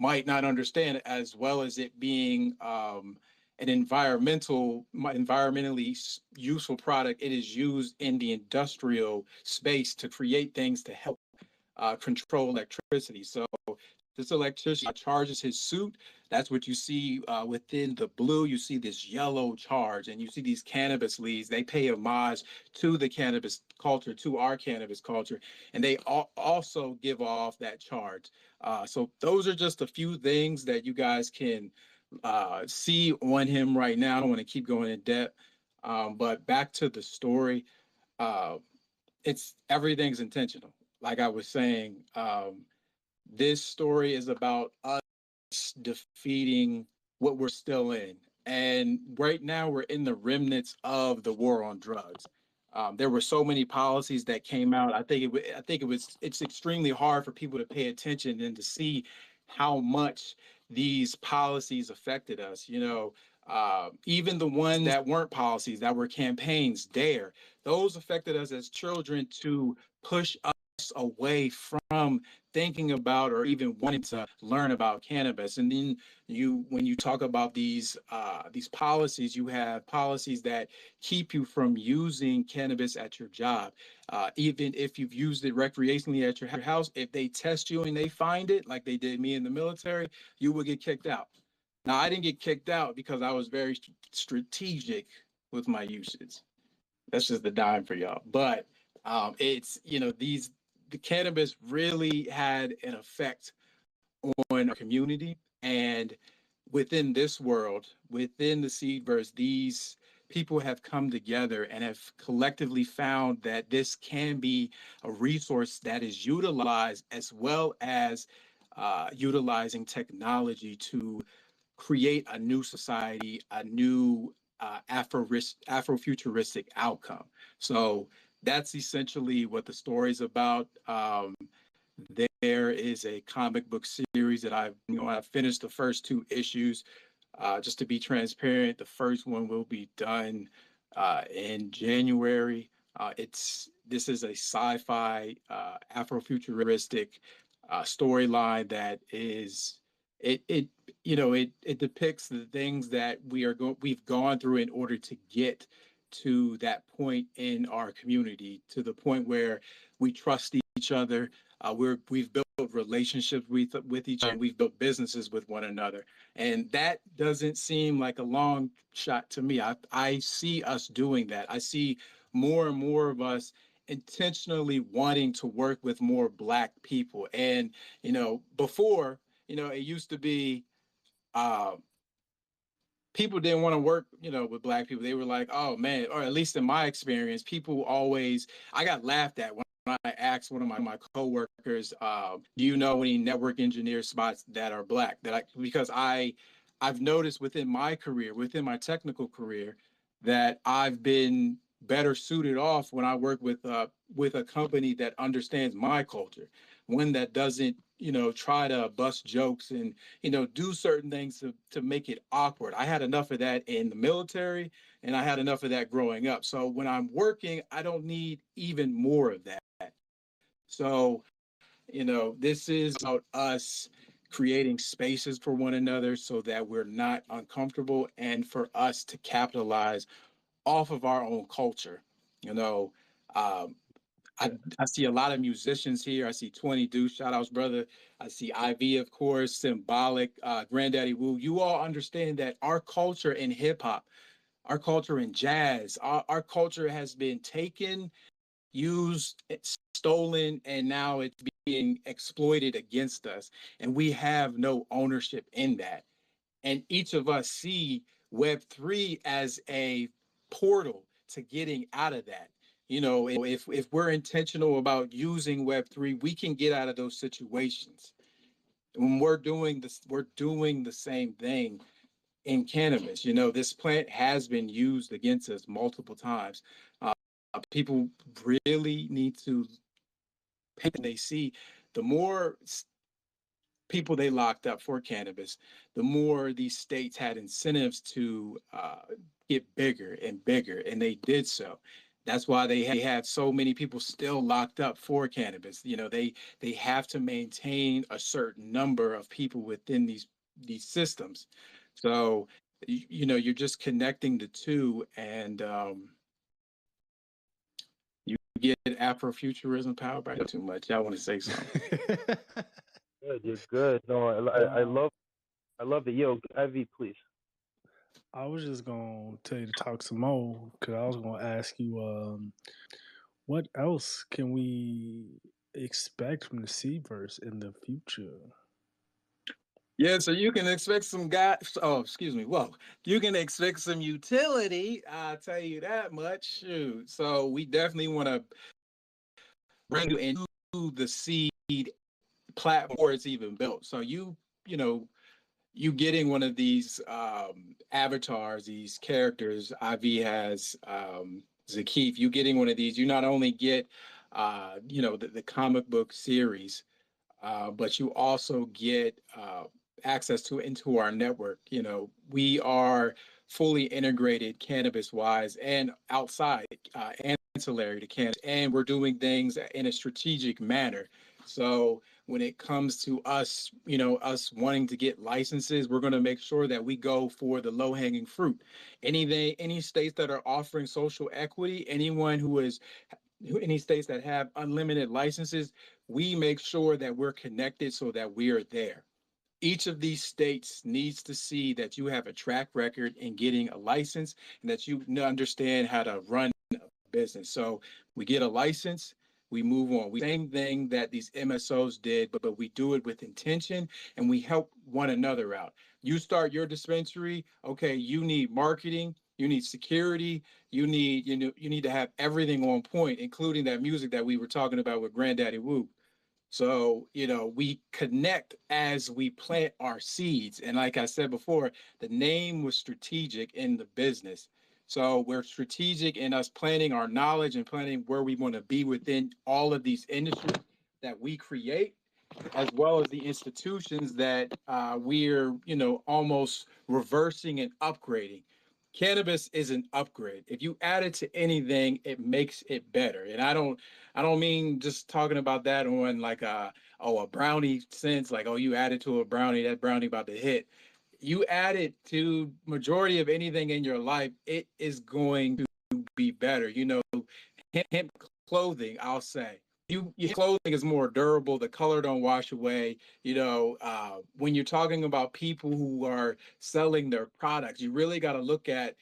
might not understand, as well as it being an environmentally useful product. It is used in the industrial space to create things to help control electricity. So this electricity charges his suit. That's what you see within the blue. You see this yellow charge, and you see these cannabis leaves. They pay homage to the cannabis culture, to our cannabis culture, and they also give off that charge. So those are just a few things that you guys can see on him right now. I don't want to keep going in depth, but back to the story. Uh, it's everything's intentional. Like I was saying, this story is about us defeating what we're still in. And right now, we're in the remnants of the war on drugs. There were so many policies that came out. It's extremely hard for people to pay attention and to see how much these policies affected us. Even the ones that weren't policies, that were campaigns, dare, those affected us as children to push us away from thinking about or even wanting to learn about cannabis. And then when you talk about these policies, you have policies that keep you from using cannabis at your job. Even if you've used it recreationally at your house, if they test you and they find it, like they did me in the military, you will get kicked out. Now, I didn't get kicked out because I was very strategic with my usage. That's just the dime for y'all. But it's, the cannabis really had an effect on our community. And within this world, within the Seedverse, these people have come together and have collectively found that this can be a resource that is utilized, as well as utilizing technology to create a new society, a new Afrofuturistic outcome. So that's essentially what the story's about. There is a comic book series that I've finished the first two issues. Just to be transparent, the first one will be done in January. This is a sci-fi Afrofuturistic storyline that is it depicts the things that we've gone through in order to get to that point in our community, to the point where we trust each other. We've built relationships with each other. We've built businesses with one another, and that doesn't seem like a long shot to me. I see us doing that. I see more and more of us intentionally wanting to work with more Black people. And before, it used to be uh, people didn't want to work, with Black people. They were like, oh man, or at least in my experience, I got laughed at when I asked one of my coworkers, do you know any network engineer spots that are Black? Because I've noticed within my career, within my technical career, that I've been better suited off when I work with a company that understands my culture, one that doesn't, try to bust jokes and do certain things to make it awkward. I had enough of that in the military, and I had enough of that growing up. So when I'm working, I don't need even more of that. So, this is about us creating spaces for one another so that we're not uncomfortable, and for us to capitalize off of our own culture. You know, um, I see a lot of musicians here. I see 20 Deuce, shout outs, brother. I see IV, of course, Symbolic, Granddaddy Woo. You all understand that our culture in hip hop, our culture in jazz, our culture has been taken, used, stolen, and now it's being exploited against us. And we have no ownership in that. And each of us see Web3 as a portal to getting out of that. You know, if we're intentional about using Web3, we can get out of those situations. When we're doing the same thing in cannabis. You know, this plant has been used against us multiple times. People really need to pay. They see the more people they locked up for cannabis, the more these states had incentives to get bigger and bigger, and they did so. That's why they have so many people still locked up for cannabis. You know, they have to maintain a certain number of people within these systems. So, you know, you're just connecting the two, and you get Afrofuturism powered by too much. I want to say something. Good, you're good. No, I love it. Yo, IV, please. I was just gonna tell you to talk some more because I was gonna ask you, what else can we expect from the Seaverse in the future? Yeah, so you can expect some guys. Oh, excuse me. Well, you can expect some utility. I'll tell you that much. Shoot. So we definitely want to bring you into the Seed platform before it's even built. So you know, you getting one of these avatars, these characters. IV has Zakif. You getting one of these. You not only get, you know, the comic book series, but you also get access to into our network. You know, we are fully integrated cannabis wise and outside, ancillary to cannabis, and we're doing things in a strategic manner. So when it comes to us, you know, us wanting to get licenses, we're going to make sure that we go for the low hanging fruit. Any states that are offering social equity, anyone who is any states that have unlimited licenses, we make sure that we're connected so that we are there. Each of these states needs to see that you have a track record in getting a license and that you understand how to run a business. So we get a license, we move on. Same thing that these MSOs did, but we do it with intention and we help one another out. You start your dispensary, okay, you need marketing, you need security, you need to have everything on point, including that music that we were talking about with Granddaddy Woo. So, you know, we connect as we plant our seeds. And like I said before, the name was strategic in the business. So we're strategic in us planning our knowledge and planning where we want to be within all of these industries that we create, as well as the institutions that we're, you know, almost reversing and upgrading. Cannabis is an upgrade. If you add it to anything, it makes it better. And I don't mean just talking about that on like a brownie sense, like, oh, you add it to a brownie, that brownie about to hit. You add it to majority of anything in your life, it is going to be better. You know, hemp clothing, I'll say. Your clothing is more durable. The color don't wash away. You know, when you're talking about people who are selling their products, you really got to look at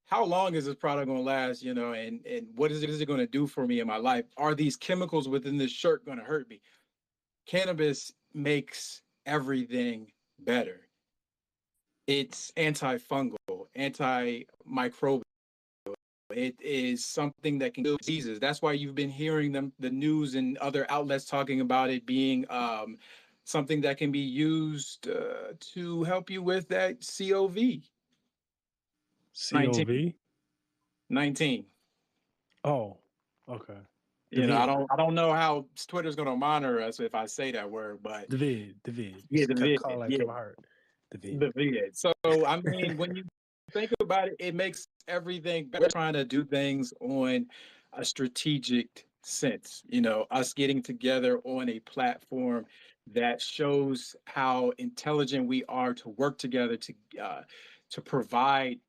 how long is this product going to last, you know, and what is it going to do for me in my life? Are these chemicals within this shirt going to hurt me? Cannabis makes everything better. It's antifungal, antimicrobial. It is something that can kill diseases. That's why you've been hearing the news and other outlets talking about it being something that can be used to help you with that COV. 19. COV? 19. Oh, okay. The You know, vid. I don't know how Twitter's gonna monitor us if I say that word, but The vid. yeah, the vid, Call like yeah, Kevin Hart. The vid. the vid. So I mean, when you think about it, it makes everything better. We're trying to do things on a strategic sense. You know, us getting together on a platform that shows how intelligent we are to work together to provide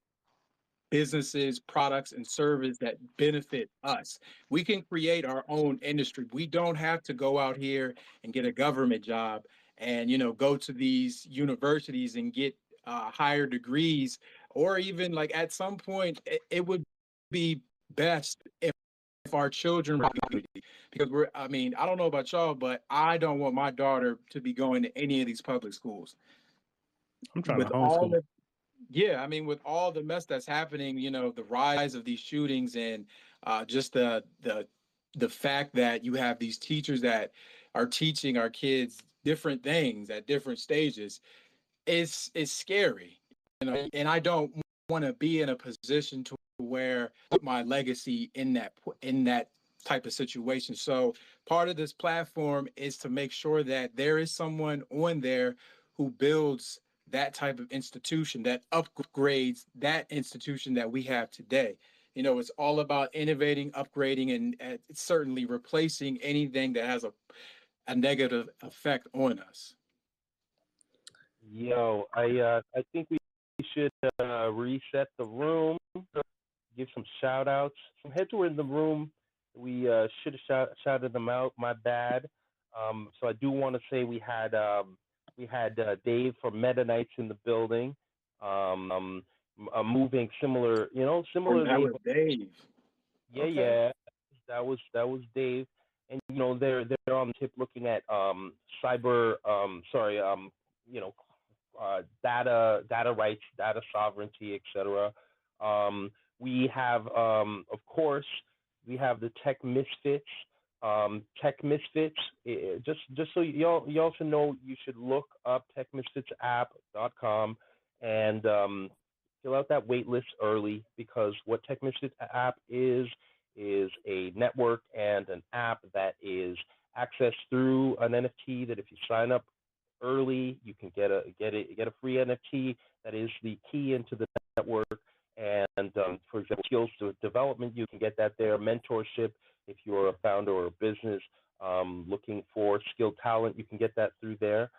businesses, products, and service that benefit us. We can create our own industry. We don't have to go out here and get a government job and go to these universities and get higher degrees, or even like at some point it would be best if our children were community, because I mean, I don't know about y'all, but I don't want my daughter to be going to any of these public schools I'm trying to with all homeschool. the yeah, I mean, with all the mess that's happening, the rise of these shootings, and just the fact that you have these teachers that are teaching our kids different things at different stages, it's scary, and I don't want to be in a position to where put my legacy in that type of situation. So part of this platform is to make sure that there is someone on there who builds that type of institution, that upgrades that institution that we have today. It's all about innovating, upgrading, and certainly replacing anything that has a negative effect on us. Yo, I think we should reset the room, give some shout outs. Some heads were in the room. We should have shouted them out. My bad. So I do want to say we had Dave from Meta Knights in the building. Moving similar, Oh, that similarly. was Dave. Yeah, Okay. yeah, that was Dave, and they're on the tip looking at cyber, sorry, you know, data rights, data sovereignty, etc. We have, of course, we have the Tech Misfits. Tech Misfits. Just so you also know, you should look up techmisfitsapp.com and fill out that wait list early, because what Tech Misfits app is a network and an app that is accessed through an NFT that if you sign up early, you can get a free NFT that is the key into the network. And for example, skills development, you can get that there. Mentorship, if you're a founder or a business looking for skilled talent, you can get that through there.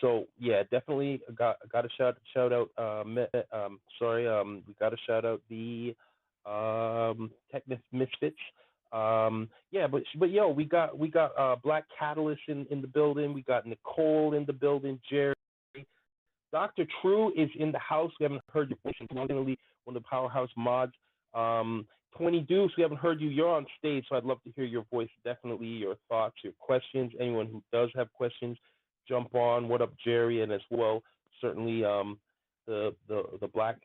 So yeah, definitely got a shout out. We got to shout out the Tech Misfits. Yeah, but yo, we got Black Catalyst in the building. We got Nicole in the building. Jerry, Dr. True is in the house. We haven't heard your voice. Unfortunately, one of the powerhouse mods. 20 Deuce, we haven't heard you. You're on stage, so I'd love to hear your voice. Definitely your thoughts, your questions. Anyone who does have questions, jump on. What up, Jerry? And as well, certainly the Black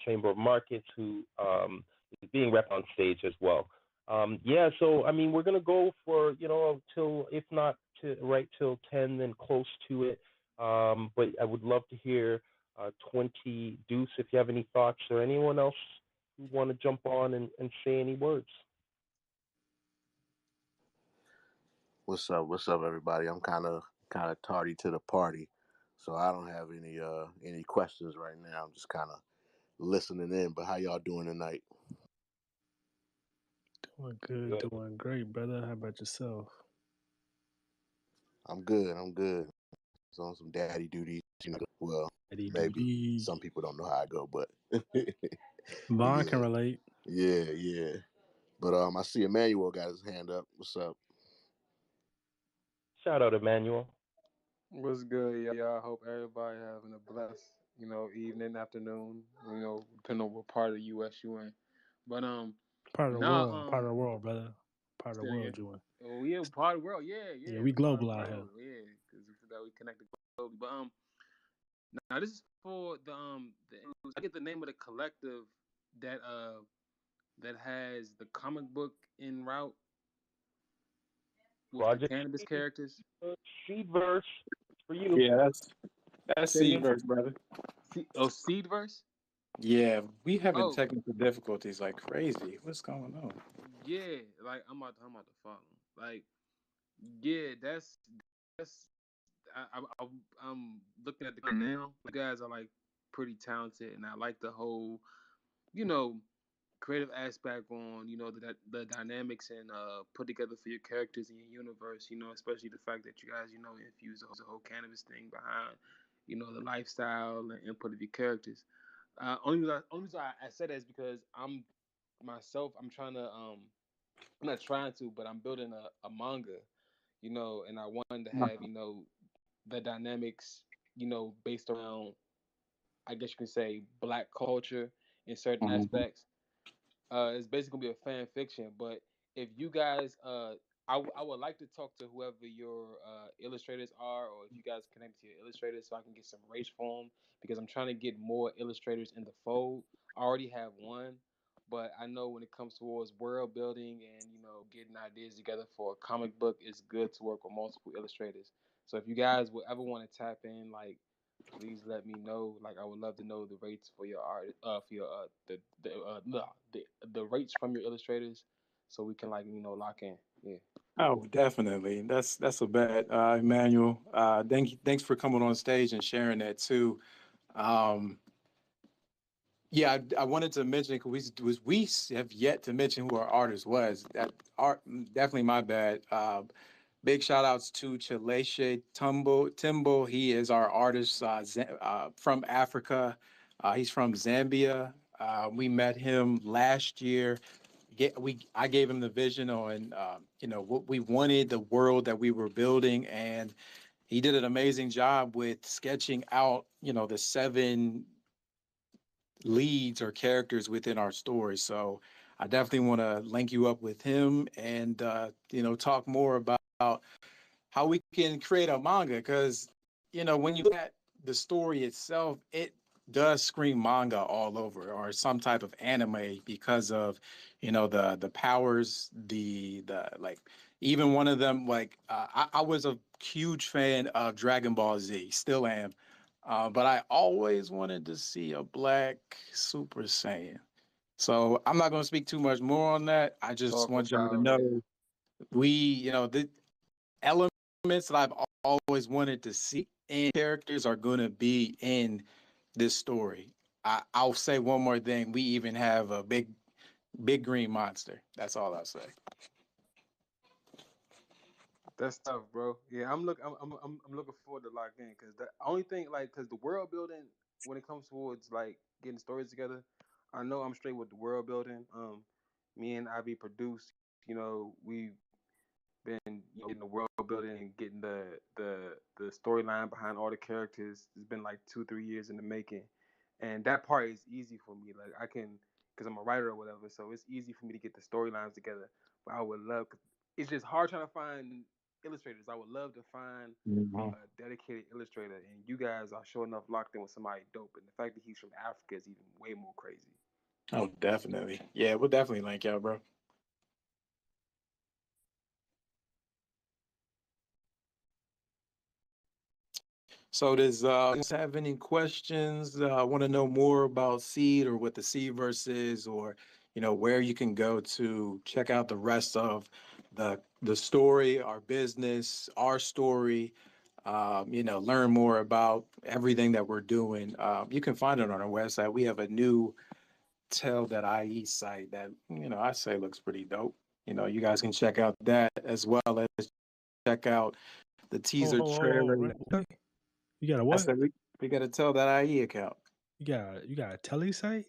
Chamber of Markets, who is being rep on stage as well. Yeah, so I mean, we're gonna go for till, if not to right till 10, then close to it. But I would love to hear 20 Deuce, if you have any thoughts, or anyone else who want to jump on and say any words. What's up? What's up, everybody? I'm kind of tardy to the party, so I don't have any questions right now. I'm just kind of listening in. But how y'all doing tonight? Doing good, Good. doing great, brother. How about yourself? I'm good. I'm good. It's on some daddy duties. Well, Eddie maybe Doody. some people don't know how I go, but but Vaughn can yeah, relate. yeah. But I see Emmanuel got his hand up. What's up? Shout out Emmanuel. What's good, y'all? I hope everybody having a blessed, evening, afternoon, depending on what part of the US you in. But Part of the nah, world, part of the world, brother. Part of the still, yeah. world, you in. Oh yeah, part of the world, yeah, Yeah, yeah, we we part of global the out here. world, yeah, because we connected globally. But now this is for I get the name of the collective that that has the comic book en route with the Project cannabis Seed, characters. Seed verse for you. Yeah, that's Say it again. Seaverse, brother. Seedverse. Yeah, we having Oh, technical difficulties like crazy. What's going on? yeah, like I'm about to follow. Like, yeah, that's I'm looking at the now. You guys are like pretty talented, and I like the whole you know creative aspect on the dynamics and put together for your characters in your universe. Especially the fact that you guys infuse the whole cannabis thing behind the lifestyle and input of your characters. Only reason I said that is because I'm myself. I'm trying to I'm not trying to, but I'm building a manga, and I wanted to have the dynamics, based around, I guess you can say, black culture in certain Mhm. aspects. It's basically gonna be a fan fiction. But if you guys, I would like to talk to whoever your illustrators are, or if you guys connect to your illustrators, so I can get some race for them, because I'm trying to get more illustrators in the fold. I already have one, but I know when it comes towards world building and getting ideas together for a comic book, it's good to work with multiple illustrators. So if you guys would ever want to tap in, like, please let me know. Like, I would love to know the rates for your art, for your the rates from your illustrators, so we can, like, lock in. Yeah. Oh, definitely. That's a bet, Emmanuel. Thanks for coming on stage and sharing that too. Um, yeah, I wanted to mention because we have yet to mention who our artist was. That art definitely my bad. Big shout outs to Chaleshe Timbo. He is our artist from Africa. He's from Zambia. We met him last year. I gave him the vision on what we wanted, the world that we were building, and he did an amazing job with sketching out the 7 leads or characters within our story. So I definitely want to link you up with him and talk more about how we can create a manga, because when you look at the story itself, it does scream manga all over, or some type of anime, because of the powers, the like, even one of them, like, I was a huge fan of Dragon Ball Z, still am, but I always wanted to see a black Super Saiyan. So I'm not going to speak too much more on that. I just Talk want y'all to about it. know the elements that I've always wanted to see in characters are going to be in this story. I'll say one more thing. We even have a big green monster. That's all I'll say. That's tough, bro. Yeah, I'm looking forward to lock in, because the only thing, like, because the world building, when it comes towards, like, getting stories together, I know I'm straight with the world building. Me and Ivy produced. We've been getting the world building and getting the storyline behind all the characters. It's been like 2-3 years in the making, and that part is easy for me. Like, I can, because I'm a writer or whatever, so it's easy for me to get the storylines together. But I would love, it's just hard trying to find illustrators. I would love to find Mhm. a dedicated illustrator, and you guys are sure enough locked in with somebody dope. And the fact that he's from Africa is even way more crazy. Oh, definitely. Yeah, we'll definitely link y'all, bro. So does have any questions? Want to know more about Seed, or what the Seed verse is, or where you can go to check out the rest of the story, our business, our story. Learn more about everything that we're doing. You can find it on our website. We have a new tell.ie site that I say looks pretty dope. You guys can check out that, as well as check out the Oh, teaser oh, oh, oh, trailer. right. What? You got a I what? said we got to tell.ie account. You got a telly site?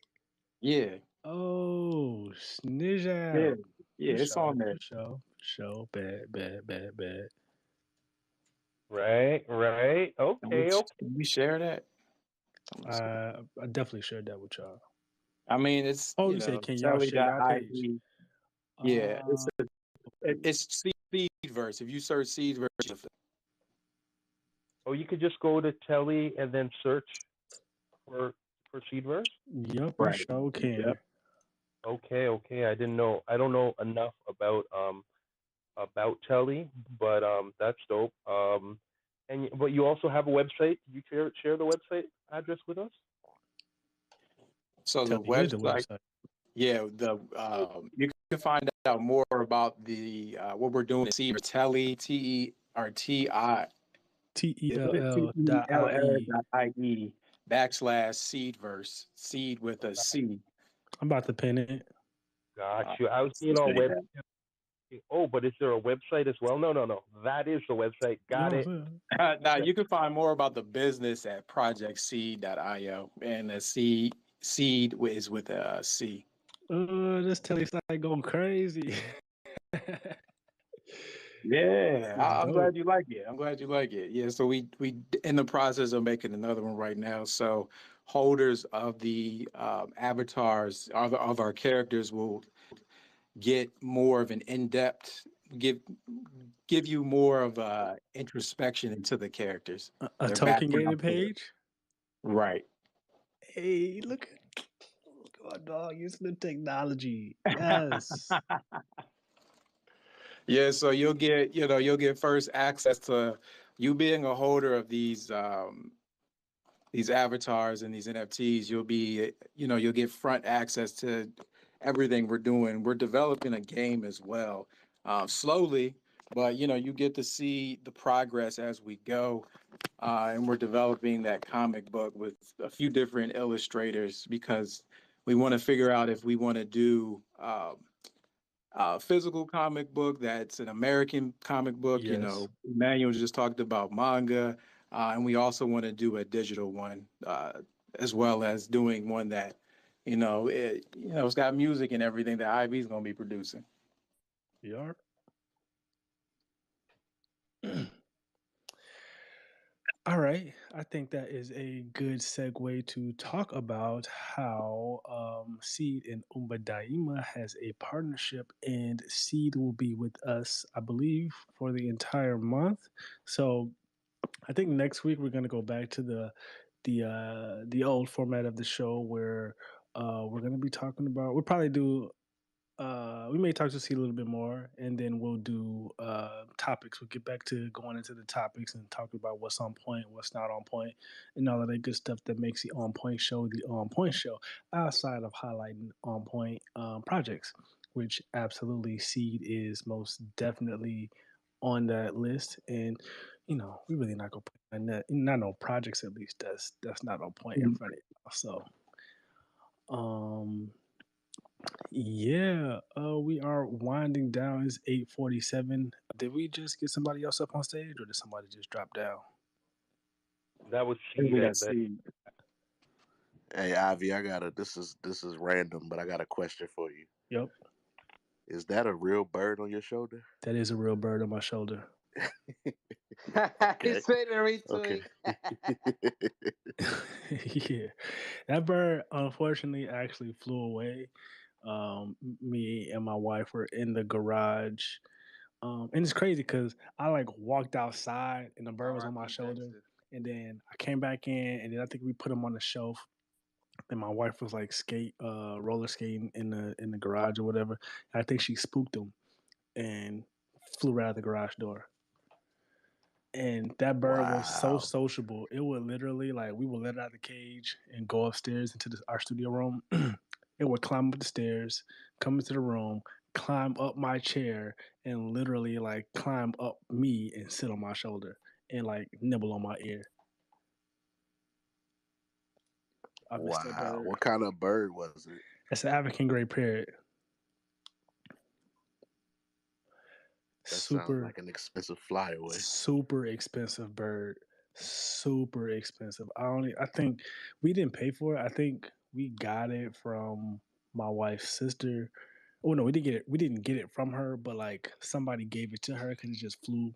Yeah, Oh, snitch yeah, out. yeah. For It's sure, on there. for sure, for sure. Bad, bad, bad, bad. Right, right. Okay, okay. Can we share that? Let me see. I definitely shared that with y'all. I mean, it's Oh, you said, can y'all share y'all page? telly.ie. Yeah, Uh, it's Seed verse. If you search Seed verse, Oh, you could just go to Telly and then search for Seedverse. yup, you right. sure Yep. can. Okay, okay. I didn't know. I don't know enough about Telly, but that's dope. But you also have a website. You share the website address with us. So the Telly is the website, website. yeah, the you can find out more about the what we're doing at Seed Telly, TERTI. Is it TELL.IE. TELL.IE / Seedverse, seed with a C. I'm about to pin it. Got Uh, you. I was seeing say all web. that. Oh, but is there a website as well? No, no, no. That is the website. You Got know what it. I'm saying? Now you can find more about the business at projectseed.io, and the Seed is with a C. This telly's like going crazy. Yeah, This is I'm glad dope. you like it. I'm glad you like it. Yeah, so we in the process of making another one right now. So holders of the avatars of our characters will get more of an in-depth give give you more of a introspection into the characters, A their token background gated story. page. Right. Hey, look at my dog using the technology. Yes. Yeah, so you'll get first access to you being a holder of these avatars and these NFTs. You'll get front access to everything we're doing. We're developing a game as well, slowly, but you get to see the progress as we go. And we're developing that comic book with a few different illustrators because we want to figure out if we want to do physical comic book that's an American comic book. Yes. Emmanuel just talked about manga, and we also want to do a digital one, as well as doing one that, it's got music and everything that Ivy's going to be producing. We are. All right. I think that is a good segue to talk about how Seed and Umbadaima has a partnership, and Seed will be with us, I believe, for the entire month. So I think next week we're gonna go back to the old format of the show where we're gonna be talking about. We'll probably do we may talk to see a little bit more, and then we'll do topics. We'll get back to going into the topics and talk about what's on point, what's not on point, and all of that good stuff that makes the On Point show the On Point show. Outside of highlighting On Point projects, which absolutely Seed is most definitely on that list, and we really not gonna put not no projects at least that's not on point in front of you. So um yeah, we are winding down. It's 8:47. Did we just get somebody else up on stage, or did somebody just drop down? That was And Seed, we I got bet. C. Hey, Ivy, I got a. This is random, but I got a question for you. Yep, Is that a real bird on your shoulder? that is a real bird on my shoulder. He Okay. said a Okay. retweet. Yeah, that bird unfortunately actually flew away. Me and my wife were in the garage. And it's crazy because I like walked outside and the bird was on my R.I.P. shoulder, Dexter. and then I came back in, and then I think we put him on the shelf. And my wife was like roller skating in the garage or whatever. And I think she spooked him and flew right out the garage door. And that bird was so Wow. sociable. It would literally like we would let it out of the cage and go upstairs into our studio room. It would climb up the stairs, come into the room, climb up my chair, and literally like climb up me and sit on my shoulder and like nibble on my ear. I miss that Wow. bird. What kind of bird was it? That's an African gray parrot. That sounds Super like an expensive flyaway. super expensive bird. Super expensive. I think we didn't pay for it. I think we got it from my wife's sister. Oh no, we didn't get it from her, but like somebody gave it to her because it just flew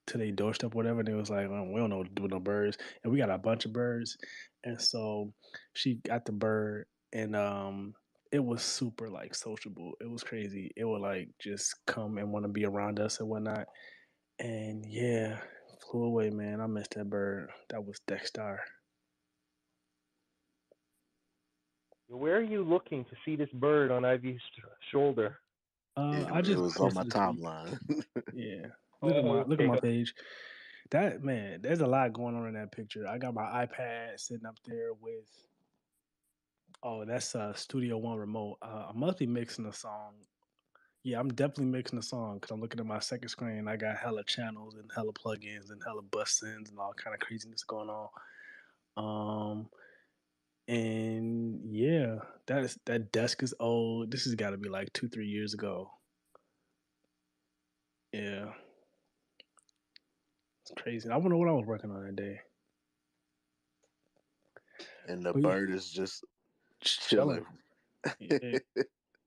to their doorstep, or whatever. And it was like, we don't know what to do with no birds, and we got a bunch of birds, and so she got the bird, and it was super like sociable. It was crazy. It would like just come and want to be around us and whatnot. And yeah, flew away, man. I missed that bird. That was Dexter. Where are you looking to see this bird on Ivy's shoulder? I It just was on my posted a tweet. timeline. Yeah, Oh, look at okay. my page. That man, there's a lot going on in that picture. I got my iPad sitting up there with. Oh, that's Studio One remote. I must be mixing a song. Yeah, I'm definitely mixing a song because I'm looking at my second screen. I got hella channels and hella plugins and hella bus sends and all kind of craziness going on. Um, And yeah, that desk is old. This has got to be like 2-3 years ago. Yeah, it's crazy. I wonder what I was working on that day. And the But yeah, bird is just Chilling. Yeah.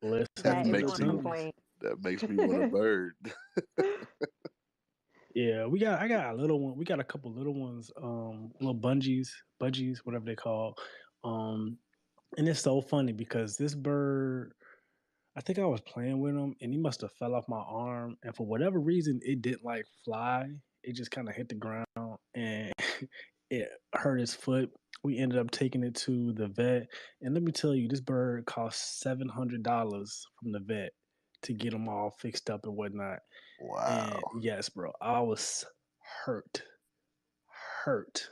that That is makes on me point. that makes me want a bird. Yeah, I got a little one. We got a couple little ones, little budgies, whatever they call. And it's so funny because this bird, I think I was playing with him and he must have fell off my arm. And for whatever reason, it didn't like fly. It just kind of hit the ground and it hurt his foot. We ended up taking it to the vet. And let me tell you, this bird cost $700 from the vet to get him all fixed up and whatnot. And Wow. yes, bro, I was hurt. Hurt.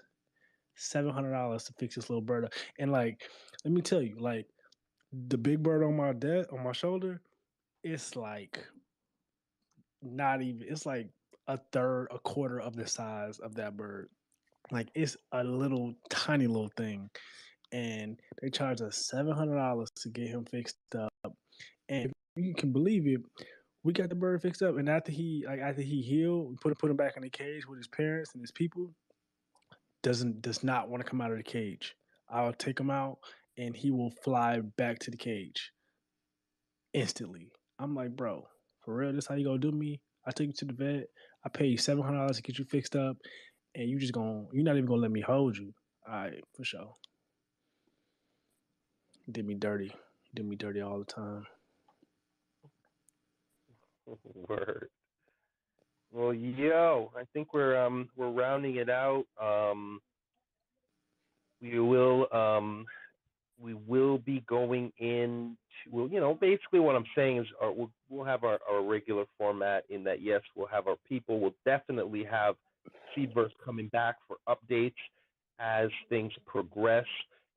$700 to fix this little bird up. And like, let me tell you, like, the big bird on my shoulder, it's like not even. It's like a quarter of the size of that bird. Like it's a little tiny little thing, and they charge us $700 to get him fixed up. And if you can believe it, we got the bird fixed up, and after he healed, we put him back in the cage with his parents and his people. Does not want to come out of the cage. I'll take him out, and he will fly back to the cage instantly. I'm like, bro, for real, this how you gonna do me? I take you to the vet. I pay you $700 to get you fixed up, and you're not even gonna let me hold you. All right, for sure. Did me dirty. Did me dirty all the time. Word. Well, yo, I think we're rounding it out. We will we will be going into, well, basically what I'm saying is we'll have our regular format in that, yes, we'll have our people. We'll definitely have Seedverse coming back for updates as things progress,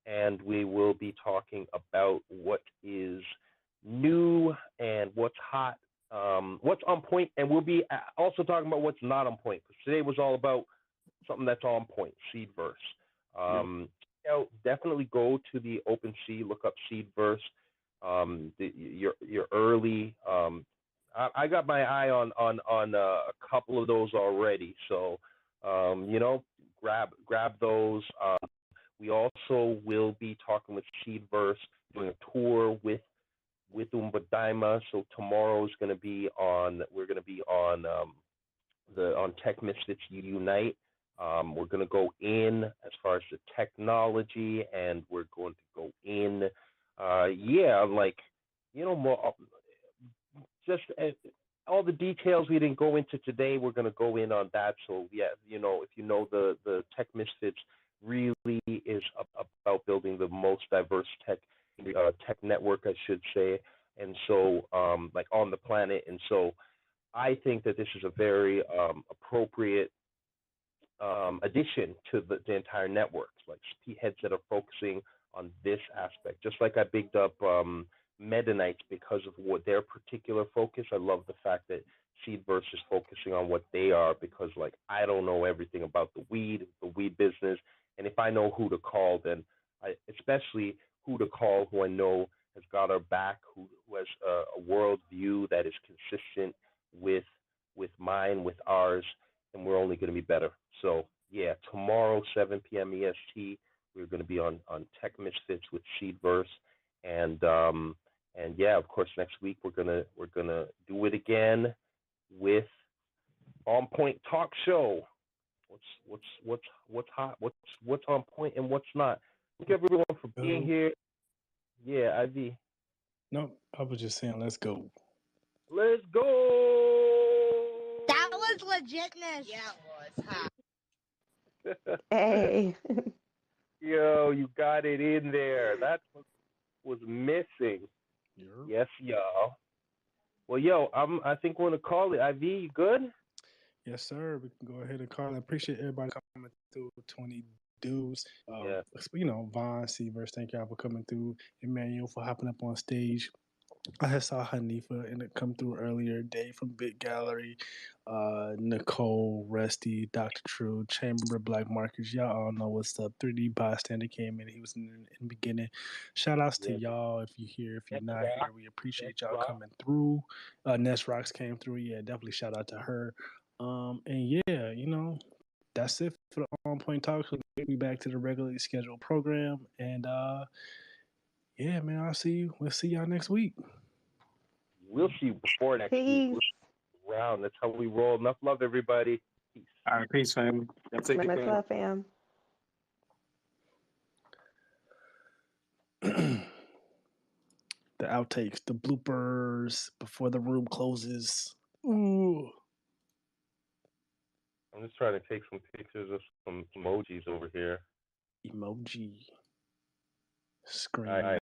and we will be talking about what is new and what's hot, what's on point, and we'll be also talking about what's not on point, because today was all about something that's on point, Seedverse. Definitely go to the OpenSea, look up Seedverse. Your early. I got my eye on a couple of those already, so grab those. We also will be talking with Seedverse, doing a tour with Umbadaima. So tomorrow is going to be on. We're going to be on on Tech Misfits Unite. We're going to go in as far as the technology, and we're going to go in, more, just all the details we didn't go into today. We're going to go in on that. So yeah, if the Tech Misfits really is about building the most diverse tech network, I should say, and so like on the planet, and so I think that this is a very appropriate addition to the entire network, like heads that are focusing on this aspect. Just like I bigged up Meta Knights because of what their particular focus. I love the fact that Seedverse is focusing on what they are, because like I don't know everything about the weed business, and if I know who to call, then especially who to call who I know has got our back, who has a world view that is consistent with mine, with ours, and we're only going to be better. So yeah, tomorrow 7 p.m. EST, we're going to be on Tech Misfits with Seedverse, and yeah, of course next week we're gonna do it again with Onpoint Talk Show. What's hot? What's on point and what's not? Thank everyone for being here. Yeah, IV. No, I was just saying, let's go. Let's go. That was legitness. Yeah, it was. Huh? Hey. Yo, you got it in there. That's what was missing. Yes, y'all. Well, yo, I think we're gonna call it. IV, you good? Yes, sir. We can go ahead and call it. I appreciate everybody coming through. 20 dudes. Yeah. Vaughn, Seaverse, thank y'all for coming through. Emmanuel for hopping up on stage. I saw Hanifa and it come through earlier. Dave from Big Gallery, Nicole, Rusty, Dr. True, Chamber, Black Markets. Y'all all know what's up. 3D Bystander came in. He was in the beginning. Shout outs to y'all if you're here. If you're not here, we appreciate y'all coming through. Ness Rocks came through. Yeah, definitely shout out to her. And yeah, that's it for the On Point Talk. So we'll be back to the regularly scheduled program. And Yeah, man. I'll see you. We'll see y'all next week. We'll see you before next week. Peace. Round. That's how we roll. Enough love, everybody. Peace. All right, peace, family. Y'all take Much care. love, fam. The outtakes, the bloopers before the room closes. Ooh. I'm just trying to take some pictures of some emojis over here. Emoji. Screen. All right.